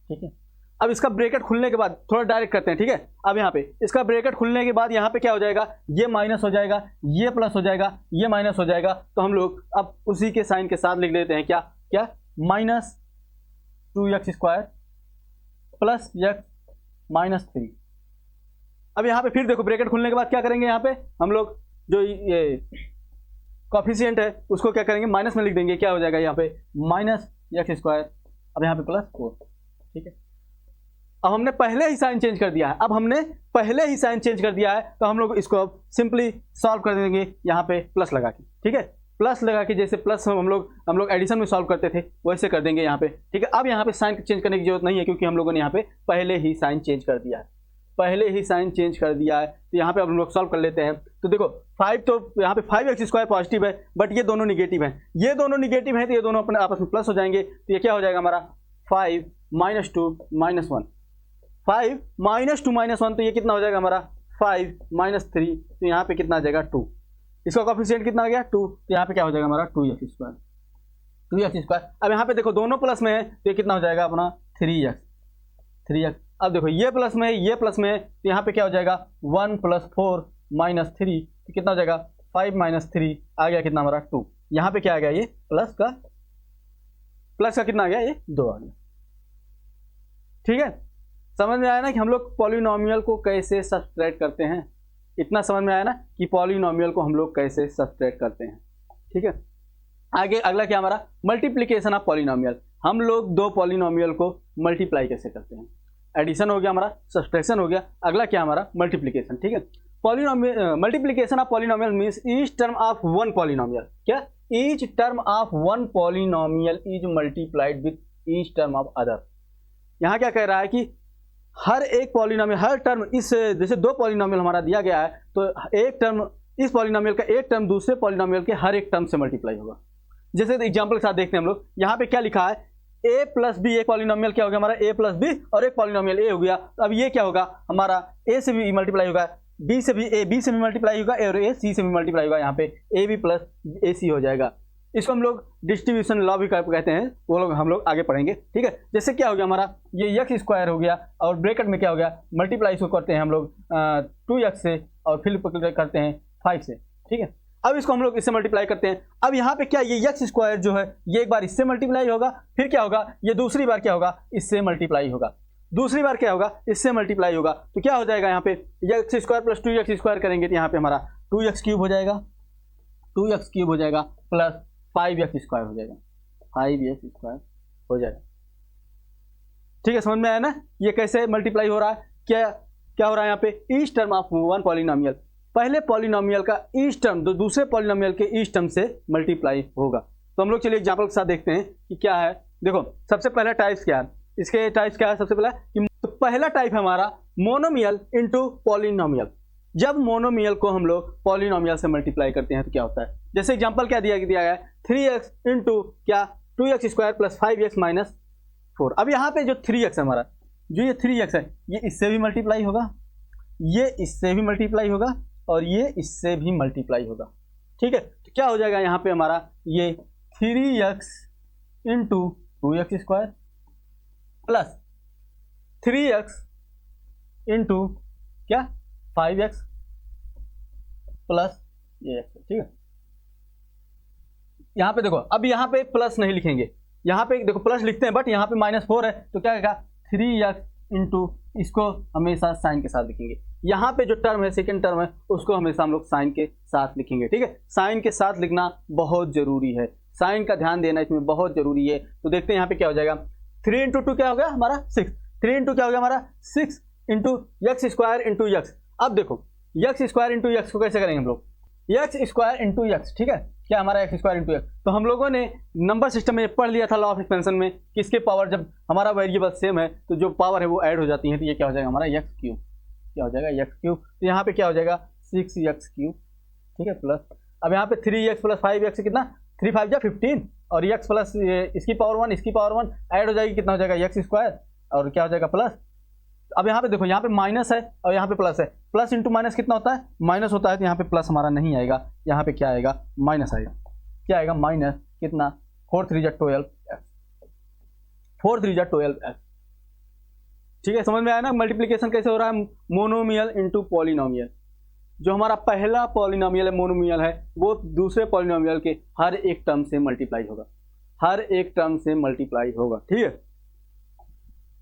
ठीक है। अब इसका ब्रैकेट खुलने के बाद थोड़ा डायरेक्ट करते हैं, ठीक है। अब यहाँ पे इसका ब्रैकेट खुलने के बाद यहाँ पे क्या हो जाएगा, ये माइनस हो जाएगा, ये प्लस हो जाएगा, ये माइनस हो जाएगा। तो हम लोग अब उसी के साइन के साथ लिख लेते हैं, क्या क्या, -2x² + x - 3। अब यहाँ पे फिर देखो ब्रैकेट खुलने के बाद क्या करेंगे, यहाँ पे हम लोग जो ये कोफिशिएंट है उसको क्या करेंगे, माइनस में लिख देंगे, क्या हो जाएगा यहाँ पे -x², अब यहाँ पे +4, ठीक है। अब हमने पहले ही साइन चेंज कर दिया है, तो हम लोग इसको अब सिंपली सॉल्व कर देंगे यहाँ पे प्लस लगा के, ठीक है। प्लस लगा के जैसे प्लस हम लोग एडिशन में सॉल्व करते थे वैसे कर देंगे यहाँ पे, ठीक है। अब यहाँ पे साइन चेंज करने की जरूरत नहीं है क्योंकि हम लोगों ने यहाँ पे पहले ही साइन चेंज कर दिया है, तो यहाँ पे अब हम लोग सॉल्व कर लेते हैं। तो देखो 5 तो यहाँ पे 5x² पॉजिटिव है, बट ये दोनों निगेटिव हैं, तो ये दोनों अपने आपस में प्लस हो जाएंगे। तो ये क्या हो जाएगा हमारा 5 - 2 - 1, 5 - 2 - 1, तो ये कितना हो जाएगा हमारा 5 - 3, तो यहाँ पे कितना आ जाएगा 2। इसका कोफिशिएंट कितना आ गया 2, तो यहाँ पे क्या हो जाएगा हमारा 2x²। अब यहाँ पे देखो दोनों प्लस में है, तो ये कितना हो जाएगा अपना 3x। अब देखो ये प्लस में है, तो यहाँ पे क्या हो जाएगा 1 + 4 - 3, तो कितना हो जाएगा 5 - 3 आ गया, कितना हमारा 2। यहाँ पे क्या आ गया, ये प्लस का कितना आ गया, ये 2 आ गया, ठीक है। समझ में आया ना कि हम लोग पॉलिनोमियल को कैसे सब्ट्रैक्ट करते हैं, इतना समझ में आया ना कि पॉलिनोमियल को हम लोग कैसे सब्ट्रैक्ट करते हैं, ठीक है। आगे अगला क्या हमारा, मल्टीप्लिकेशन ऑफ पॉलिनोमियल। हम लोग दो पॉलिनोमियल को मल्टीप्लाई कैसे करते हैं। एडिशन हो गया हमारा, सब्ट्रैक्शन हो गया, अगला क्या हमारा मल्टीप्लिकेशन, ठीक है। Polynomial multiplication of polynomial means each term of one polynomial, क्या, each term of one polynomial is multiplied with each term of other. यहाँ क्या कह रहा है कि हर एक पॉलिनोमियल, हर टर्म, इस जैसे दो पॉलिनोमियल हमारा दिया गया है, तो एक टर्म, इस पॉलिनोमियल का एक टर्म दूसरे पॉलिनोमियल के हर एक टर्म से मल्टीप्लाई होगा। जैसे एग्जांपल के साथ देखते हैं हम लोग, यहाँ पे क्या लिखा है, a + b, एक पॉलिनोमियल क्या हो गया हमारा a + b, और एक पॉलिनोमियल a हो गया। अब ये क्या होगा हमारा a से भी मल्टीप्लाई होगा, b से भी मल्टीप्लाई होगा, और a c से भी मल्टीप्लाई होगा, यहाँ पे ab + ac हो जाएगा। इसको हम लोग डिस्ट्रीब्यूशन लॉ भी कहते हैं, वो लोग हम लोग आगे पढ़ेंगे, ठीक है। जैसे क्या हो गया हमारा ये x² हो गया, और ब्रैकेट में क्या हो गया, मल्टीप्लाई इसको करते हैं हम लोग 2x से, और फिर करते हैं 5 से, ठीक है। अब इसको हम लोग इससे मल्टीप्लाई करते हैं। अब यहाँ पे क्या, ये x² जो है ये एक बार इससे मल्टीप्लाई होगा, फिर क्या होगा, ये दूसरी बार क्या होगा, इससे मल्टीप्लाई होगा, दूसरी बार क्या होगा, इससे मल्टीप्लाई होगा। तो क्या हो जाएगा यहाँ पे x² + 2x² करेंगे, तो यहाँ पे हमारा 2x³ हो जाएगा, प्लस 5x² हो जाएगा, 5x² हो जाएगा, ठीक है। समझ में आया ना ये कैसे मल्टीप्लाई हो रहा है, क्या हो रहा है यहाँ पे, each term of one polynomial, पहले पॉलिनोमियल का ईच टर्म तो दूसरे पॉलिनोमियल के ईच टर्म से मल्टीप्लाई होगा। तो हम लोग चलिए एग्जांपल के साथ देखते हैं कि क्या है। देखो सबसे पहला टाइप्स क्या है, इसके टाइप्स क्या है, सबसे पहला कि तो पहला टाइप है हमारा मोनोमियल इनटू पॉलिनोमियल। जब मोनोमियल को हम लोग पॉलिनोमियल से मल्टीप्लाई करते हैं तो क्या होता है, जैसे एग्जांपल क्या दिया गया है 3x इंटू क्या 2x² + 5x - 4। अब यहाँ पे जो 3x है हमारा, जो ये 3x है, ये इससे भी मल्टीप्लाई होगा, ये इससे भी मल्टीप्लाई होगा, और ये इससे भी मल्टीप्लाई होगा, ठीक है। तो क्या हो जाएगा यहाँ पे हमारा ये 3x into 2x² plus 3x into क्या 5x प्लस ये x, ठीक है। यहाँ पे देखो, अब यहाँ पे प्लस नहीं लिखेंगे, यहाँ पे देखो प्लस लिखते हैं, बट यहाँ पे -4 है, तो क्या कहेगा 3x इंटू, इसको हमेशा साइन के साथ लिखेंगे। यहाँ पे जो टर्म है, सेकंड टर्म है, उसको हमेशा हम लोग साइन के साथ लिखेंगे, ठीक है। साइन के साथ लिखना बहुत जरूरी है, साइन का ध्यान देना इसमें बहुत जरूरी है। तो देखते हैं यहाँ पे क्या हो जाएगा, 3 × 2 क्या हो गया हमारा 6, 3 × क्या हो गया हमारा 6 इंटू x² इंटू x। अब देखो x² इंटू x को कैसे करेंगे हम लोग, x² इंटू x, ठीक है। क्या हमारा x² इंटू x, तो हम लोगों ने नंबर सिस्टम में पढ़ लिया था लॉ ऑफ एक्सपेंशन में कि इसके पावर जब हमारा वेरिएबल सेम है तो जो पावर है वो ऐड हो जाती है, तो ये क्या हो जाएगा हमारा x3, क्या हो जाएगा x3। तो यहाँ पे क्या हो जाएगा 6x3, ठीक है, प्लस अब यहाँ पे 3x + 5x कितना 3 × 5 = 15, और एक्स प्लस इसकी पावर 1 इसकी पावर 1 ऐड हो जाएगी, कितना हो जाएगा एक्स स्क्वायर, और क्या हो जाएगा प्लस। अब यहाँ पे देखो, यहाँ पे माइनस है और यहाँ पे प्लस है, प्लस इंटू माइनस कितना होता है, माइनस होता है, तो यहाँ पे प्लस हमारा नहीं आएगा, यहाँ पे क्या आएगा, माइनस आएगा। क्या आएगा, माइनस कितना, 4 3 जा 12 एक्स, 4 3 जा 12 एक्स। ठीक है, समझ में आया ना मल्टीप्लीकेशन कैसे हो रहा है, मोनोमियल इंटू पॉलिनोमियल। जो हमारा पहला पॉलिनोमियल है, मोनोमियल है, वो दूसरे पॉलिनोमियल के हर एक टर्म से मल्टीप्लाई होगा, हर एक टर्म से मल्टीप्लाई होगा। ठीक है,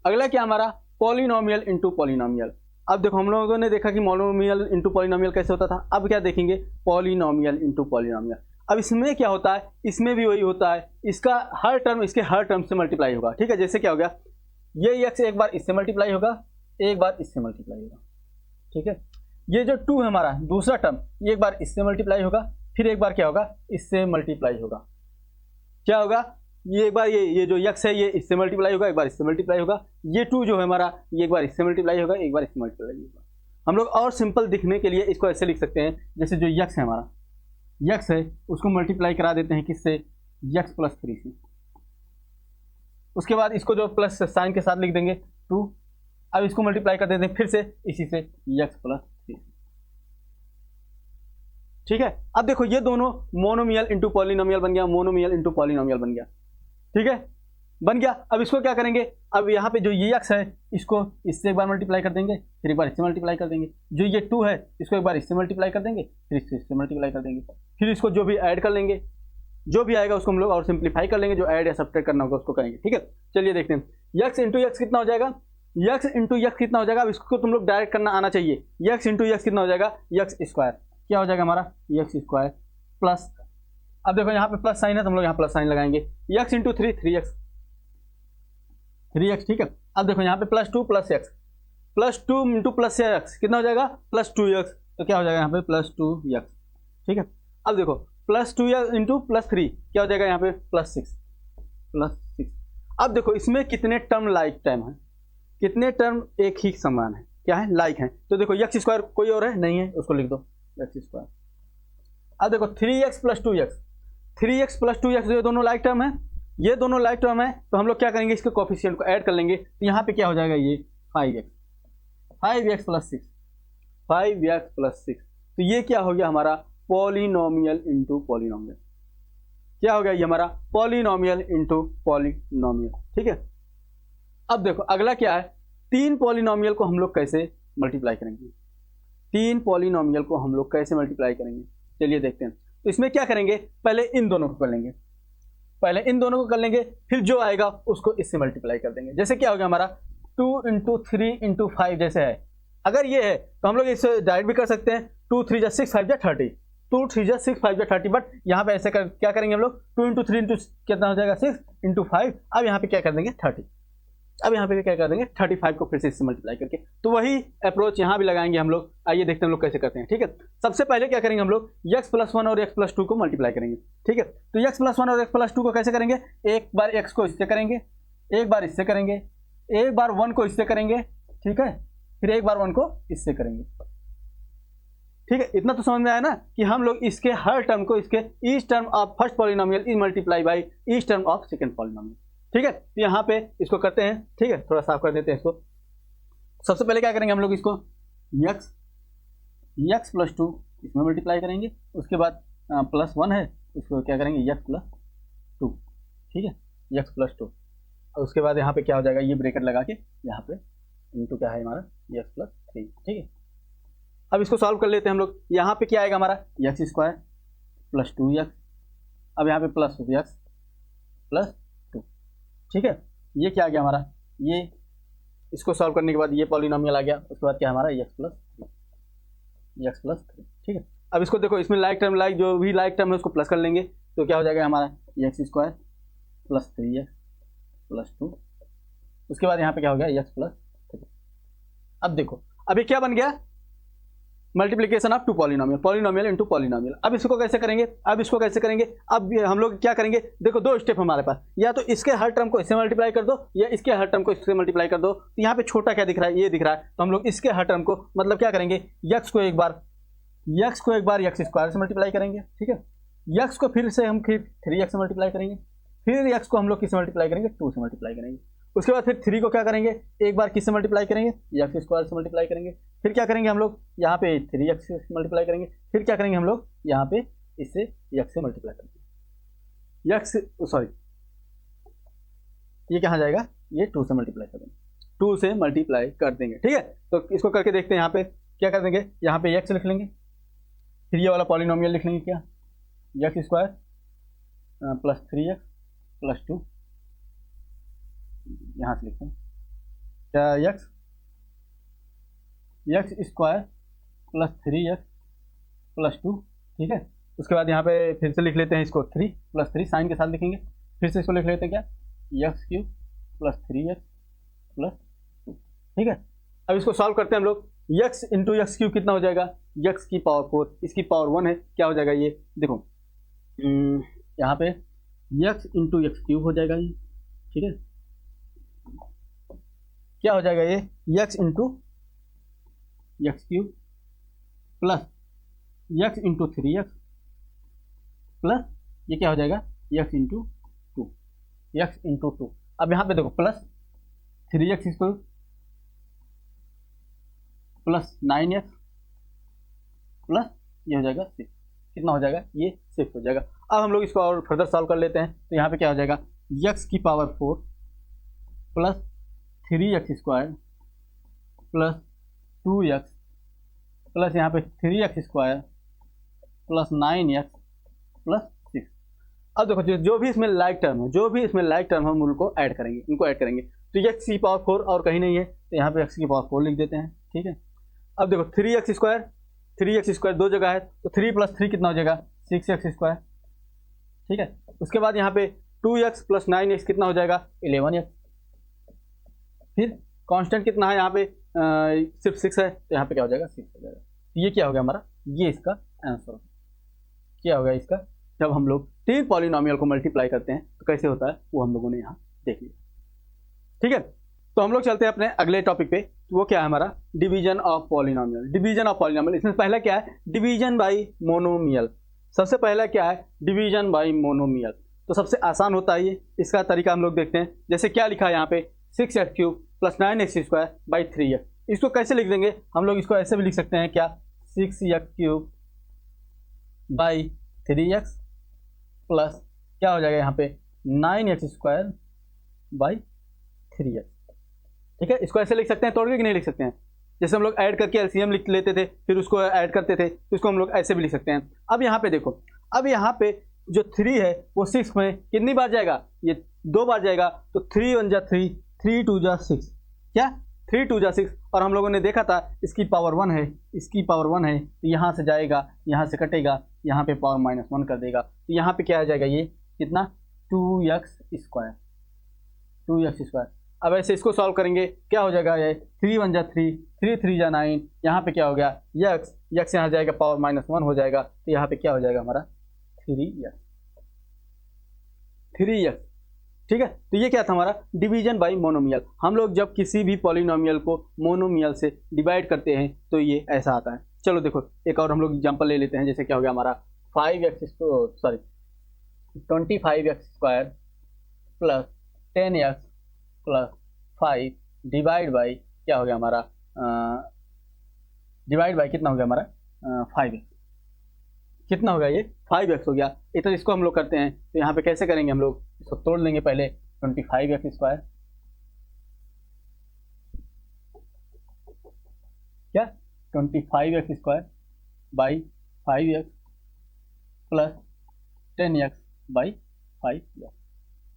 अगला क्या हमारा, पॉलिनोमियल इंटू पॉलिनोमियल। अब देखो, हम लोगों ने देखा कि मोनोमियल इंटू पॉलिनोमियल कैसे होता था, अब क्या देखेंगे, पॉलिनोमियल इंटू पॉलिनोमियल। अब इसमें क्या होता है, इसमें भी वही होता है, इसका हर टर्म इसके हर टर्म से मल्टीप्लाई होगा। ठीक है, जैसे क्या हो गया, ये एक्स एक बार इससे मल्टीप्लाई होगा, एक बार इससे मल्टीप्लाई होगा। ठीक है, ये जो 2 है हमारा दूसरा टर्म, ये एक बार इससे मल्टीप्लाई होगा, फिर एक बार क्या होगा, इससे मल्टीप्लाई होगा। क्या होगा, ये एक बार ये जो x है ये इससे मल्टीप्लाई होगा, एक बार इससे मल्टीप्लाई होगा। ये 2 जो है हमारा, ये एक बार इससे मल्टीप्लाई होगा, एक बार इससे मल्टीप्लाई होगा। हम लोग और सिंपल दिखने के लिए इसको ऐसे लिख सकते हैं, जैसे जो x है हमारा, x है उसको मल्टीप्लाई करा देते हैं किससे, x प्लस 3 से। उसके बाद इसको जो प्लस साइन के साथ लिख देंगे 2, अब इसको मल्टीप्लाई कर देते हैं फिर से इसी से x प्लस 3। ठीक है, अब देखो ये दोनों मोनोमियल इंटू पॉलिनोमियल बन गया, मोनोमियल इंटू पॉलिनोमियल बन गया। ठीक है, बन गया। अब इसको क्या करेंगे, अब यहाँ पे जो ये x है इसको इससे एक बार मल्टीप्लाई कर देंगे, फिर एक बार इससे मल्टीप्लाई कर देंगे। जो ये 2 है इसको एक बार इससे मल्टीप्लाई कर देंगे, फिर इससे मल्टीप्लाई कर देंगे, फिर इसको जो भी ऐड कर लेंगे, जो भी आएगा उसको हम लोग और सिंप्लीफाई कर लेंगे, जो ऐड या सब्ट्रैक्ट करना होगा उसको करेंगे। ठीक है, चलिए देखते हैं, x इंटू एक्स कितना हो जाएगा, x इंटू एक्स कितना हो जाएगा। अब इसको तुम लोग डायरेक्ट करना आना चाहिए, x इंटू एक्स कितना हो जाएगा, एक्स स्क्वायर। क्या हो जाएगा हमारा, एक्स स्क्वायर प्लस, अब देखो यहाँ पे प्लस साइन है तो हम लोग यहाँ प्लस साइन लगाएंगे, x इंटू 3 3x। ठीक है, अब देखो यहाँ पे plus 2 plus x, plus 2 into plus x कितना हो जाएगा, प्लस 2x। तो क्या हो जाएगा यहाँ पे प्लस 2x। ठीक है, अब देखो प्लस 2x इंटू प्लस 3 क्या हो जाएगा यहाँ पे प्लस 6। अब देखो इसमें कितने टर्म लाइक टर्म है, कितने टर्म एक ही समान है, क्या है, लाइक है। तो देखो एक्स स्क्वायर कोई और है नहीं है, उसको लिख दो एक्स स्क्वायर। अब देखो 3x plus 2x, 3x plus 2x ये दोनों लाइक टर्म है, ये दोनों लाइक टर्म है, तो हम लोग क्या करेंगे, इसके कोफिशिएंट को ऐड कर लेंगे। तो यहाँ पे क्या हो जाएगा, ये 5x प्लस 6, 5x प्लस 6। तो ये क्या हो गया हमारा, पॉलिनोमियल इंटू पॉलिनोमियल। क्या हो गया ये हमारा, पॉलिनोमियल इंटू पॉलिनोमियल। ठीक है, अब देखो अगला क्या है, 3 पॉलिनोमियल को हम लोग कैसे मल्टीप्लाई करेंगे, 3 पॉलिनोमियल को हम लोग कैसे मल्टीप्लाई करेंगे, चलिए देखते हैं। तो इसमें क्या करेंगे, पहले इन दोनों को कर लेंगे, पहले इन दोनों को कर लेंगे, फिर जो आएगा उसको इससे मल्टीप्लाई कर देंगे। जैसे क्या हो गया हमारा 2 इंटू 3 इंटू 5 जैसे है, अगर ये है तो हम लोग इससे डायरेक्ट भी कर सकते हैं, 2 3 जा 6 5 जा 30, 2 3 जा 6 5 जा 30। बट यहाँ पे ऐसे क्या करेंगे हम लोग, 2 इंटू 3 इंटू कितना हो जाएगा 6 इंटू 5। अब यहाँ पे क्या कर देंगे 30, अब यहाँ पे क्या कर देंगे 35 को फिर से इससे मल्टीप्लाई करके। तो वही अप्रोच यहाँ भी लगाएंगे हम लोग। आइए देखते हैं हम लोग कैसे करते हैं। ठीक है, सबसे पहले क्या करेंगे हम लोग, x प्लस 1 और x प्लस 2 को मल्टीप्लाई करेंगे। ठीक है, तो x प्लस 1 और x प्लस 2 को कैसे करेंगे, एक बार x को इससे करेंगे, एक बार इससे करेंगे, एक बार 1 को इससे करेंगे, ठीक है, फिर एक बार 1 को इससे करेंगे। ठीक है, इतना तो समझ में आया ना कि हम लोग इसके हर टर्म को इसके each term of first polynomial is multiply by each term of second polynomial. ठीक है, तो यहाँ पे इसको करते हैं। ठीक है, थोड़ा साफ कर देते हैं इसको। सबसे पहले क्या करेंगे हम लोग, इसको x प्लस 2 इसमें मल्टीप्लाई करेंगे, उसके बाद प्लस 1 है उसको क्या करेंगे x प्लस 2। ठीक है, x प्लस 2, और उसके बाद यहाँ पे क्या हो जाएगा, ये ब्रैकेट लगा के यहाँ पे इंटू क्या है हमारा x प्लस 3। ठीक है, अब इसको सॉल्व कर लेते हैं हम लोग। यहाँ पे क्या आएगा हमारा एक्स स्क्वायर प्लस 2x, अब यहाँ पे प्लस x प्लस 2। ठीक है, ये क्या आ गया हमारा, ये इसको सॉल्व करने के बाद ये पॉलिनोमियल आ गया, उसके बाद क्या हमारा x प्लस 3। ठीक है, अब इसको देखो, इसमें लाइक टर्म लाइक जो भी लाइक टर्म है उसको प्लस कर लेंगे, तो क्या हो जाएगा हमारा x square plus 3x plus 2, उसके बाद यहाँ पे क्या हो गया x प्लस 3। अब देखो अभी क्या बन गया, multiplication of 2 polynomial, polynomial into polynomial. अब इसको कैसे करेंगे, अब इसको कैसे करेंगे, अब हम लोग क्या करेंगे, देखो 2 स्टेप हमारे पास, या तो इसके हर टर्म को इससे मल्टीप्लाई कर दो या इसके हर टर्म को इससे मल्टीप्लाई कर दो। तो यहाँ पे छोटा क्या दिख रहा है, ये दिख रहा है, तो हम लोग इसके हर टर्म को मतलब क्या करेंगे, x को एक बार x स्क्वायर से मल्टीप्लाई करेंगे। ठीक है, x को फिर से हम 3x से मल्टीप्लाई करेंगे, फिर x को हम लोग किससे मल्टीप्लाई करेंगे, 2 से मल्टीप्लाई करेंगे। उसके बाद फिर 3 को क्या करेंगे, एक बार किससे मल्टीप्लाई करेंगे, x स्क्वायर से मल्टीप्लाई करेंगे। फिर क्या करेंगे हम लोग, यहाँ पे 3x से मल्टीप्लाई करेंगे। फिर क्या करेंगे हम लोग, यहाँ पे इससे x से मल्टीप्लाई करेंगे। सॉरी, ये कहाँ जाएगा, ये 2 से मल्टीप्लाई करेंगे, 2 से मल्टीप्लाई कर देंगे। ठीक है, तो इसको करके देखते हैं। यहाँ पे क्या कर देंगे, यहाँ पे x लिख लेंगे, फिर ये वाला पॉलिनोमियल लिख लेंगे, क्या, x square plus 3x plus 2, यहाँ से लिखते हैं क्या, x square plus 3x plus 2। ठीक है, उसके बाद यहाँ पे फिर से लिख लेते हैं इसको 3 प्लस 3 साइन के साथ लिखेंगे। फिर से इसको लिख लेते हैं क्या, x cube plus 3x plus 2। ठीक है, अब इसको सॉल्व करते हैं हम लोग। x इंटू एक्स क्यूब कितना हो जाएगा, x की पावर 4, इसकी पावर 1 है, क्या हो जाएगा ये, देखो यहाँ पे x इंटू एक्स क्यूब हो जाएगा ये। ठीक है, क्या हो जाएगा ये, x into x cube plus x into 3x plus ये क्या हो जाएगा, x इंटू 2, x इंटू 2। अब यहाँ पे देखो plus 3x square plus 9x plus ये हो जाएगा 6, कितना हो जाएगा, ये 6 हो जाएगा। अब हम लोग इसको और फर्दर सॉल्व कर लेते हैं। तो यहाँ पे क्या हो जाएगा, x की power 4 plus 3x square plus 2x plus यहाँ पे 3x square plus 9x plus 6। अब देखो जो भी इसमें लाइक टर्म है, जो भी इसमें लाइक टर्म हम उनको ऐड करेंगे, इनको ऐड करेंगे। तो x की पावर 4 और कहीं नहीं है, तो यहाँ पे x की पावर 4 लिख देते हैं। ठीक है, अब देखो 3x स्क्वायर 2 जगह है, तो 3 प्लस 3 कितना हो जाएगा, 6x स्क्वायर। ठीक है, उसके बाद यहाँ पे 2x प्लस 9x कितना हो जाएगा, 11x। फिर कांस्टेंट कितना है यहाँ पे, सिर्फ 6 है, तो यहाँ पे क्या हो जाएगा, 6 हो जाएगा। तो ये क्या हो गया हमारा, ये इसका आंसर क्या होगा इसका। जब हम लोग 3 पॉलिनोमियल को मल्टीप्लाई करते हैं तो कैसे होता है, वो हम लोगों ने यहाँ देख लिया। ठीक है, तो हम लोग चलते हैं अपने अगले टॉपिक पे। वो क्या है हमारा, division of polynomial. Division of polynomial, इसमें पहला क्या है, डिवीजन बाय मोनोमियल। सबसे पहला क्या है, डिवीजन बाय मोनोमियल। तो सबसे आसान होता है ये, इसका तरीका हम लोग देखते हैं। जैसे क्या लिखा है यहाँ पे, 6x cube plus 9x square by 3x। इसको कैसे लिख देंगे हम लोग, इसको ऐसे भी लिख सकते हैं क्या, 6x cube by 3x plus क्या हो जाएगा यहाँ पे 9x स्क्वायर बाई 3x। ठीक है, इसको ऐसे लिख सकते हैं तोड़ के कि नहीं लिख सकते हैं। जैसे हम लोग ऐड करके एलसीएम लिख लेते थे, फिर उसको ऐड करते थे, तो इसको हम लोग ऐसे भी लिख सकते हैं। अब यहाँ पे देखो, अब यहाँ पे जो 3 है वो 6 में कितनी बार जाएगा, ये 2 बार जाएगा। तो 3 1 जा 3, 3 2 जा 6, क्या 3 2 जा 6। और हम लोगों ने देखा था इसकी पावर 1 है, इसकी पावर 1 है, तो यहाँ से जाएगा, यहाँ से कटेगा, यहाँ पे पावर -1 कर देगा। तो यहाँ पे क्या आ जाएगा, ये कितना 2x स्क्वायर, 2x स्क्वायर। अब ऐसे इसको सॉल्व करेंगे, क्या हो जाएगा, ये 3 1 जा 3, 3 3 जा 9, यहाँ पे क्या हो गया, x यहाँ जाएगा, पावर -1 हो जाएगा। तो यहाँ पे क्या हो जाएगा हमारा 3x। ठीक है, तो ये क्या था हमारा डिवीजन बाय मोनोमियल। हम लोग जब किसी भी पॉलिनोमियल को मोनोमियल से डिवाइड करते हैं तो ये ऐसा आता है। चलो देखो एक और हम लोग एग्जांपल ले लेते हैं। जैसे क्या हो गया हमारा 25x square plus 10x plus 5 divide by क्या हो गया हमारा, डिवाइड बाई कितना हो गया हमारा 5x। कितना हो गया, ये 5x हो गया। इधर इसको हम लोग करते हैं, तो यहाँ पे कैसे करेंगे हम लोग, इसको तोड़ लेंगे पहले। 25x स्क्वायर क्या 25x square by 5x plus 10x by 5x।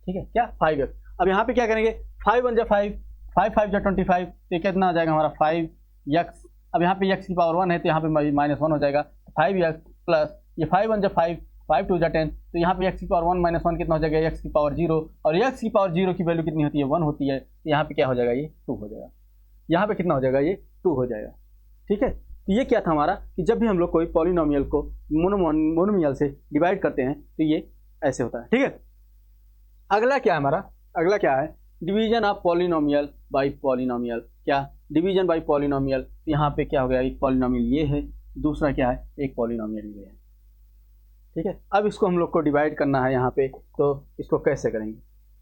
ठीक है, क्या 5x। अब यहाँ पे क्या करेंगे, 5 1 जा 5, 5 5 जा 25, तो कितना आ जाएगा हमारा 5x। अब यहाँ पे x की पावर 1 है, तो यहाँ पे -1 हो जाएगा। 5x प्लस ये 5 1 जा 5, 5 2 जा 10, तो यहाँ पे x की पावर 1 -1 कितना हो जाएगा, x की पावर 0। और x की पावर 0 की वैल्यू कितनी होती है, 1 होती है। तो यहाँ पे क्या हो जाएगा, ये 2 हो जाएगा। यहाँ पे कितना हो जाएगा, ये 2 हो जाएगा। ठीक है, तो ये क्या था हमारा कि जब भी हम लोग कोई पॉलिनोमियल को मोनोमियल से डिवाइड करते हैं तो ये ऐसे होता है। ठीक है, अगला क्या है हमारा, अगला क्या है division of polynomial bye polynomial. क्या डिवीजन बाय पॉलिनोमियल, यहाँ पे क्या हो गया, एक पॉलिनोमियल ये है, दूसरा क्या है, एक पॉलिनोमियल ये है। ठीक है। अब इसको हम लोग को डिवाइड करना है यहाँ पे, तो इसको कैसे करेंगे,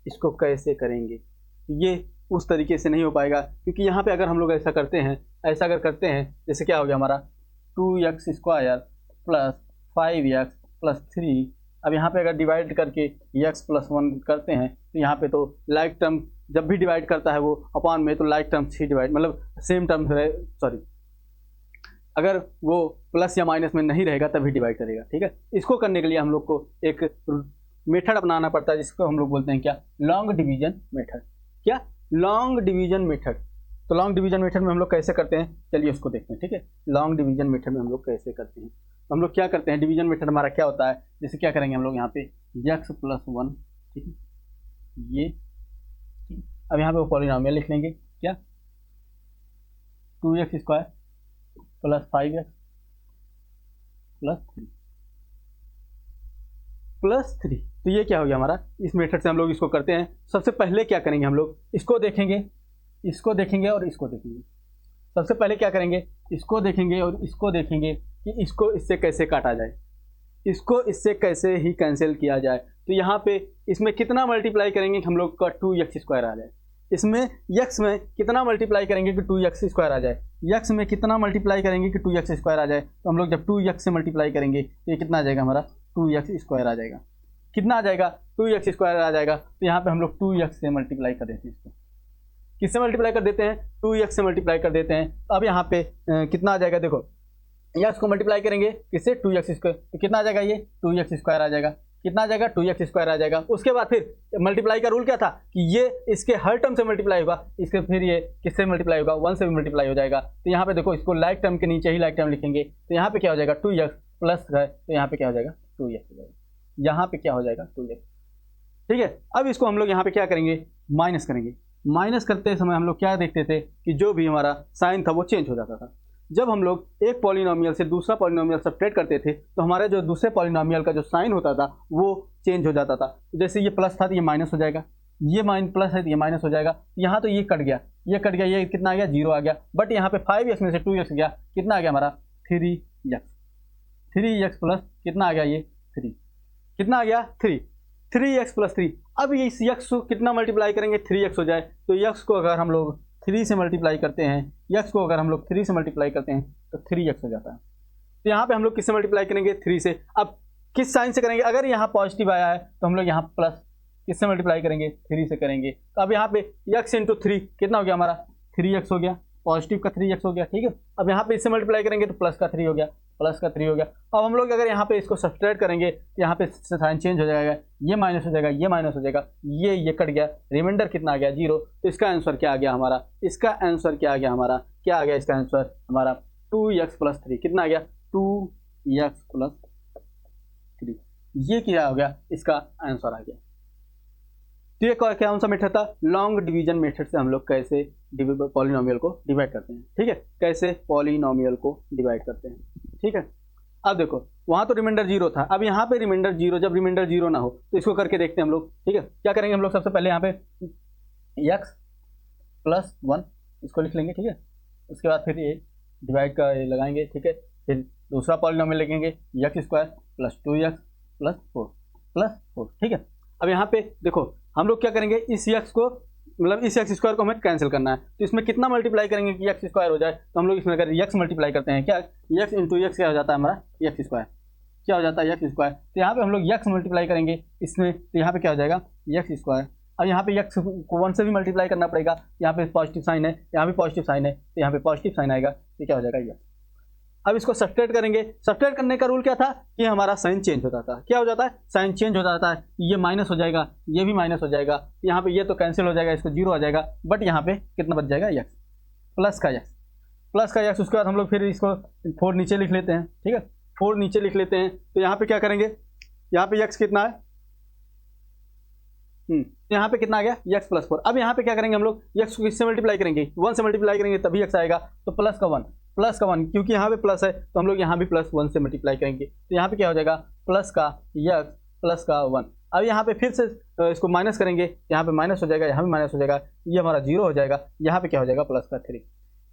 इसको कैसे करेंगे, ये उस तरीके से नहीं हो पाएगा, क्योंकि यहाँ पे अगर हम लोग ऐसा करते हैं, ऐसा अगर करते हैं, जैसे क्या हो गया हमारा 2x square plus 5x plus 3। अब यहाँ पे अगर डिवाइड करके x प्लस 1 करते हैं तो यहाँ पे तो लाइक टर्म जब भी डिवाइड करता है वो अपॉन में, तो लाइक टर्म से डिवाइड, मतलब सेम टर्म, सॉरी, अगर वो प्लस या माइनस में नहीं रहेगा तभी डिवाइड करेगा, ठीक है। इसको करने के लिए हम लोग को एक मेथड अपनाना पड़ता है, जिसको हम लोग बोलते हैं क्या, लॉन्ग डिवीजन मेथड। क्या, लॉन्ग डिवीजन मेथड। तो लॉन्ग डिवीजन मेथड में हम लोग कैसे करते हैं, चलिए उसको देखते हैं, ठीक है। लॉन्ग डिवीजन मेथड में हम लोग कैसे करते हैं, तो हम लोग क्या करते हैं, डिवीजन मेथड हमारा क्या होता है, जैसे क्या करेंगे हम लोग यहाँ पे x प्लस 1, ठीक है, ये ठीक। अब यहाँ पे वो पॉलिनॉमियल लिख लेंगे, क्या, 2x square plus 5x plus 3। तो ये क्या हो गया हमारा, इस मेथड से हम लोग इसको करते हैं। सबसे पहले क्या करेंगे हम लोग, इसको देखेंगे, इसको देखेंगे और इसको देखेंगे। सबसे पहले क्या करेंगे, इसको देखेंगे और इसको देखेंगे कि इसको इससे कैसे काटा जाए, इसको इससे कैसे ही कैंसिल किया जाए। तो यहाँ पे इसमें कितना मल्टीप्लाई करेंगे कि हम लोग का 2x स्क्वायर आ जाए, इसमें x में कितना मल्टीप्लाई करेंगे कि 2x स्क्वायर आ जाए, x में कितना मल्टीप्लाई करेंगे कि 2x स्क्वायर आ जाए। तो हम लोग जब 2x से मल्टीप्लाई करेंगे तो ये कितना आ जाएगा हमारा, 2x स्क्वायर आ जाएगा। कितना आ जाएगा, 2x स्क्वायर आ जाएगा। तो यहाँ पे हम लोग 2x से मल्टीप्लाई कर देते हैं, इसको किससे मल्टीप्लाई कर देते हैं, 2x से मल्टीप्लाई कर देते हैं। अब यहाँ पे कितना आ जाएगा, देखो x को मल्टीप्लाई करेंगे किससे, 2x स्क्वायर, तो कितना आ जाएगा, ये 2x स्क्वायर आ जाएगा। कितना आ जाएगा, 2x स्क्वायर आ जाएगा। उसके बाद फिर मल्टीप्लाई का रूल क्या था कि ये इसके हर टर्म से मल्टीप्लाई होगा, इसके फिर ये किससे मल्टीप्लाई होगा, 1 से भी मल्टीप्लाई हो जाएगा। तो यहाँ पे देखो इसको लाइक टर्म के नीचे ही लाइक टर्म लिखेंगे, तो यहाँ पे क्या हो जाएगा 2x प्लस है, तो यहाँ पे क्या हो जाएगा 2x हो जाएगा, यहाँ पे क्या हो जाएगा 2x, ठीक है। अब इसको हम लोग यहाँ पे क्या करेंगे, माइनस करेंगे। माइनस करते समय हम लोग क्या देखते थे कि जो भी हमारा साइन था वो चेंज हो जाता था। जब हम लोग एक पॉलिनॉमियल से दूसरा पॉलिनॉमियल सब्ट्रैक्ट करते थे तो हमारे जो दूसरे पॉलिनॉमियल का जो साइन होता था वो चेंज हो जाता था। जैसे ये प्लस था तो ये माइनस हो जाएगा, ये प्लस है तो ये माइनस हो जाएगा। यहाँ तो ये कट गया, ये कट गया, ये कितना आ गया 0 आ गया। बट यहाँ पे 5x में से 2x गया, कितना आ गया हमारा 3x प्लस कितना आ गया, ये 3, कितना आ गया 3x प्लस 3। अब ये इस x को कितना मल्टीप्लाई करेंगे, 3x हो जाए। तो x को अगर हम लोग 3 से मल्टीप्लाई करते हैं, x को अगर हम लोग 3 से मल्टीप्लाई करते हैं तो 3x हो जाता है। तो यहाँ पे हम लोग किससे मल्टीप्लाई करेंगे, 3 से। अब किस साइन से करेंगे, अगर यहाँ पॉजिटिव आया है तो हम लोग यहाँ प्लस किससे मल्टीप्लाई करेंगे, 3 से करेंगे। तो अब यहाँ पे x इंटू 3 कितना हो गया हमारा 3x हो गया, पॉजिटिव का 3x हो गया, ठीक है। अब यहाँ पे इससे मल्टीप्लाई करेंगे तो प्लस का 3 हो गया, प्लस का 3 हो गया। अब हम लोग अगर यहाँ पे इसको सब्ट्रैक्ट करेंगे तो यहाँ पे साइन चेंज हो जाएगा, ये माइनस हो जाएगा, ये माइनस हो जाएगा, ये कट गया, रिमाइंडर कितना आ गया 0। तो इसका आंसर क्या आ गया हमारा, इसका आंसर क्या आ गया हमारा, क्या आ गया इसका आंसर हमारा 2x प्लस 3। कितना आ गया 2x प्लस 3, ये क्या हो गया, इसका आंसर आ गया। तो ये कौन सा मेथड था, लॉन्ग डिवीजन मेथड से हम लोग कैसे पॉलिनॉमियल को डिवाइड करते हैं, ठीक है, कैसे पॉलिनॉमियल को डिवाइड करते हैं, ठीक है। अब देखो वहाँ तो रिमाइंडर 0 था, अब यहाँ पे रिमाइंडर 0, जब रिमाइंडर 0 ना हो तो इसको करके देखते हैं हम लोग, ठीक है। क्या करेंगे हम लोग, सबसे पहले यहाँ पे x प्लस 1 इसको लिख लेंगे, ठीक है। उसके बाद फिर ये डिवाइड का लगाएंगे, ठीक है। फिर दूसरा पॉलिनॉमियल लिखेंगे x square plus 2x plus 4, ठीक है। अब यहाँ पे देखो हम लोग क्या करेंगे, इस x को मतलब इस x स्क्वायर को हमें कैंसिल करना है, तो इसमें कितना मल्टीप्लाई करेंगे कि x स्क्वायर हो जाए। तो हम लोग इसमें अगर x मल्टीप्लाई करते हैं, क्या x इंटू x क्या हो जाता है हमारा x स्क्वायर, क्या हो जाता है x स्क्वायर। तो यहाँ पे हम लोग x मल्टीप्लाई करेंगे इसमें, तो यहाँ पे क्या हो जाएगा x स्क्वायर। अब यहाँ पे x को 1 से भी मल्टीप्लाई करना पड़ेगा, यहाँ पे पॉजिटिव साइन है, यहाँ भी पॉजिटिव साइन है, तो यहाँ पे पॉजिटिव साइन आएगा, तो क्या हो जाएगा x। अब इसको सब्ट्रैक्ट करेंगे, सब्ट्रैक्ट करने का रूल क्या था कि हमारा साइन चेंज हो जाता है, क्या हो जाता है साइन चेंज हो जाता है, ये माइनस हो जाएगा, ये भी माइनस हो जाएगा, यहाँ पे ये तो कैंसिल हो जाएगा, इसको 0 आ जाएगा। बट यहाँ पे कितना बच जाएगा x, प्लस का x। उसके बाद हम लोग फिर इसको 4 नीचे लिख लेते हैं, ठीक है, 4 नीचे लिख लेते हैं। तो यहाँ पे क्या करेंगे, यहाँ पे x कितना है, यहाँ पे कितना आ गया x प्लस 4। अब यहाँ पे क्या करेंगे हम लोग, x को किससे मल्टीप्लाई करेंगे, 1 से मल्टीप्लाई करेंगे तभी x आएगा, तो प्लस का 1 क्योंकि यहाँ पे प्लस है तो हम लोग यहाँ भी प्लस 1 से मल्टीप्लाई करेंगे, तो यहाँ पे क्या हो जाएगा प्लस का x प्लस का 1। अब यहाँ पे फिर से इसको माइनस करेंगे, यहाँ पे माइनस हो जाएगा, यहाँ भी माइनस हो जाएगा, ये हमारा 0 हो जाएगा, यहाँ पे क्या हो जाएगा प्लस का 3।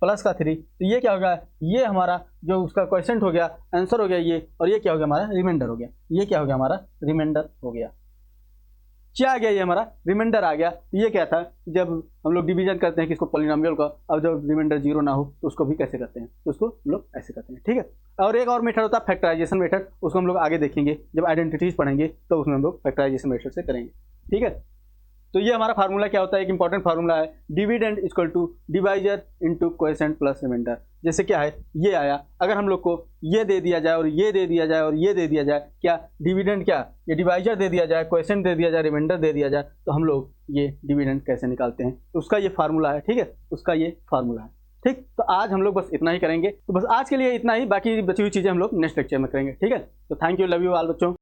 प्लस का 3, तो ये क्या हो गया, ये हमारा जो उसका क्वेश्चन हो गया, आंसर हो गया ये, और ये क्या हो गया हमारा रिमाइंडर हो गया, ये क्या हो गया हमारा रिमाइंडर हो गया। क्या आ गया, ये हमारा रिमाइंडर आ गया। तो ये क्या था, जब हम लोग डिवीजन करते हैं किसको, पॉलिनोमियल का, अब जब रिमाइंडर 0 ना हो तो उसको भी कैसे करते हैं, तो उसको हम लोग ऐसे करते हैं, ठीक है। और एक और मेथड होता है फैक्टराइजेशन मेथड, उसको हम लोग आगे देखेंगे जब आइडेंटिटीज पढ़ेंगे, तो उसमें हम लोग फैक्टराइजेशन मेथड से करेंगे, ठीक है। तो ये हमारा फार्मूला क्या होता है, एक इंपॉर्टेंट फार्मूला है, dividend equal to divisor into quotient plus remainder. जैसे क्या है, ये आया, अगर हम लोग को ये दे दिया जाए और ये दे दिया जाए और ये दे दिया जाए, क्या डिविडेंड, क्या ये डिवाइजर दे दिया जाए, क्वोशिएंट दे दिया जाए, रिमाइंडर दे दिया जाए, तो हम लोग ये डिविडेंड कैसे निकालते हैं, तो उसका ये फार्मूला है, ठीक है, उसका ये फार्मूला है, ठीक। तो आज हम लोग बस इतना ही करेंगे, तो बस आज के लिए इतना ही, बाकी बची हुई चीज़ें हम लोग नेक्स्ट लेक्चर में करेंगे, ठीक है। तो thank you, love you all बच्चों।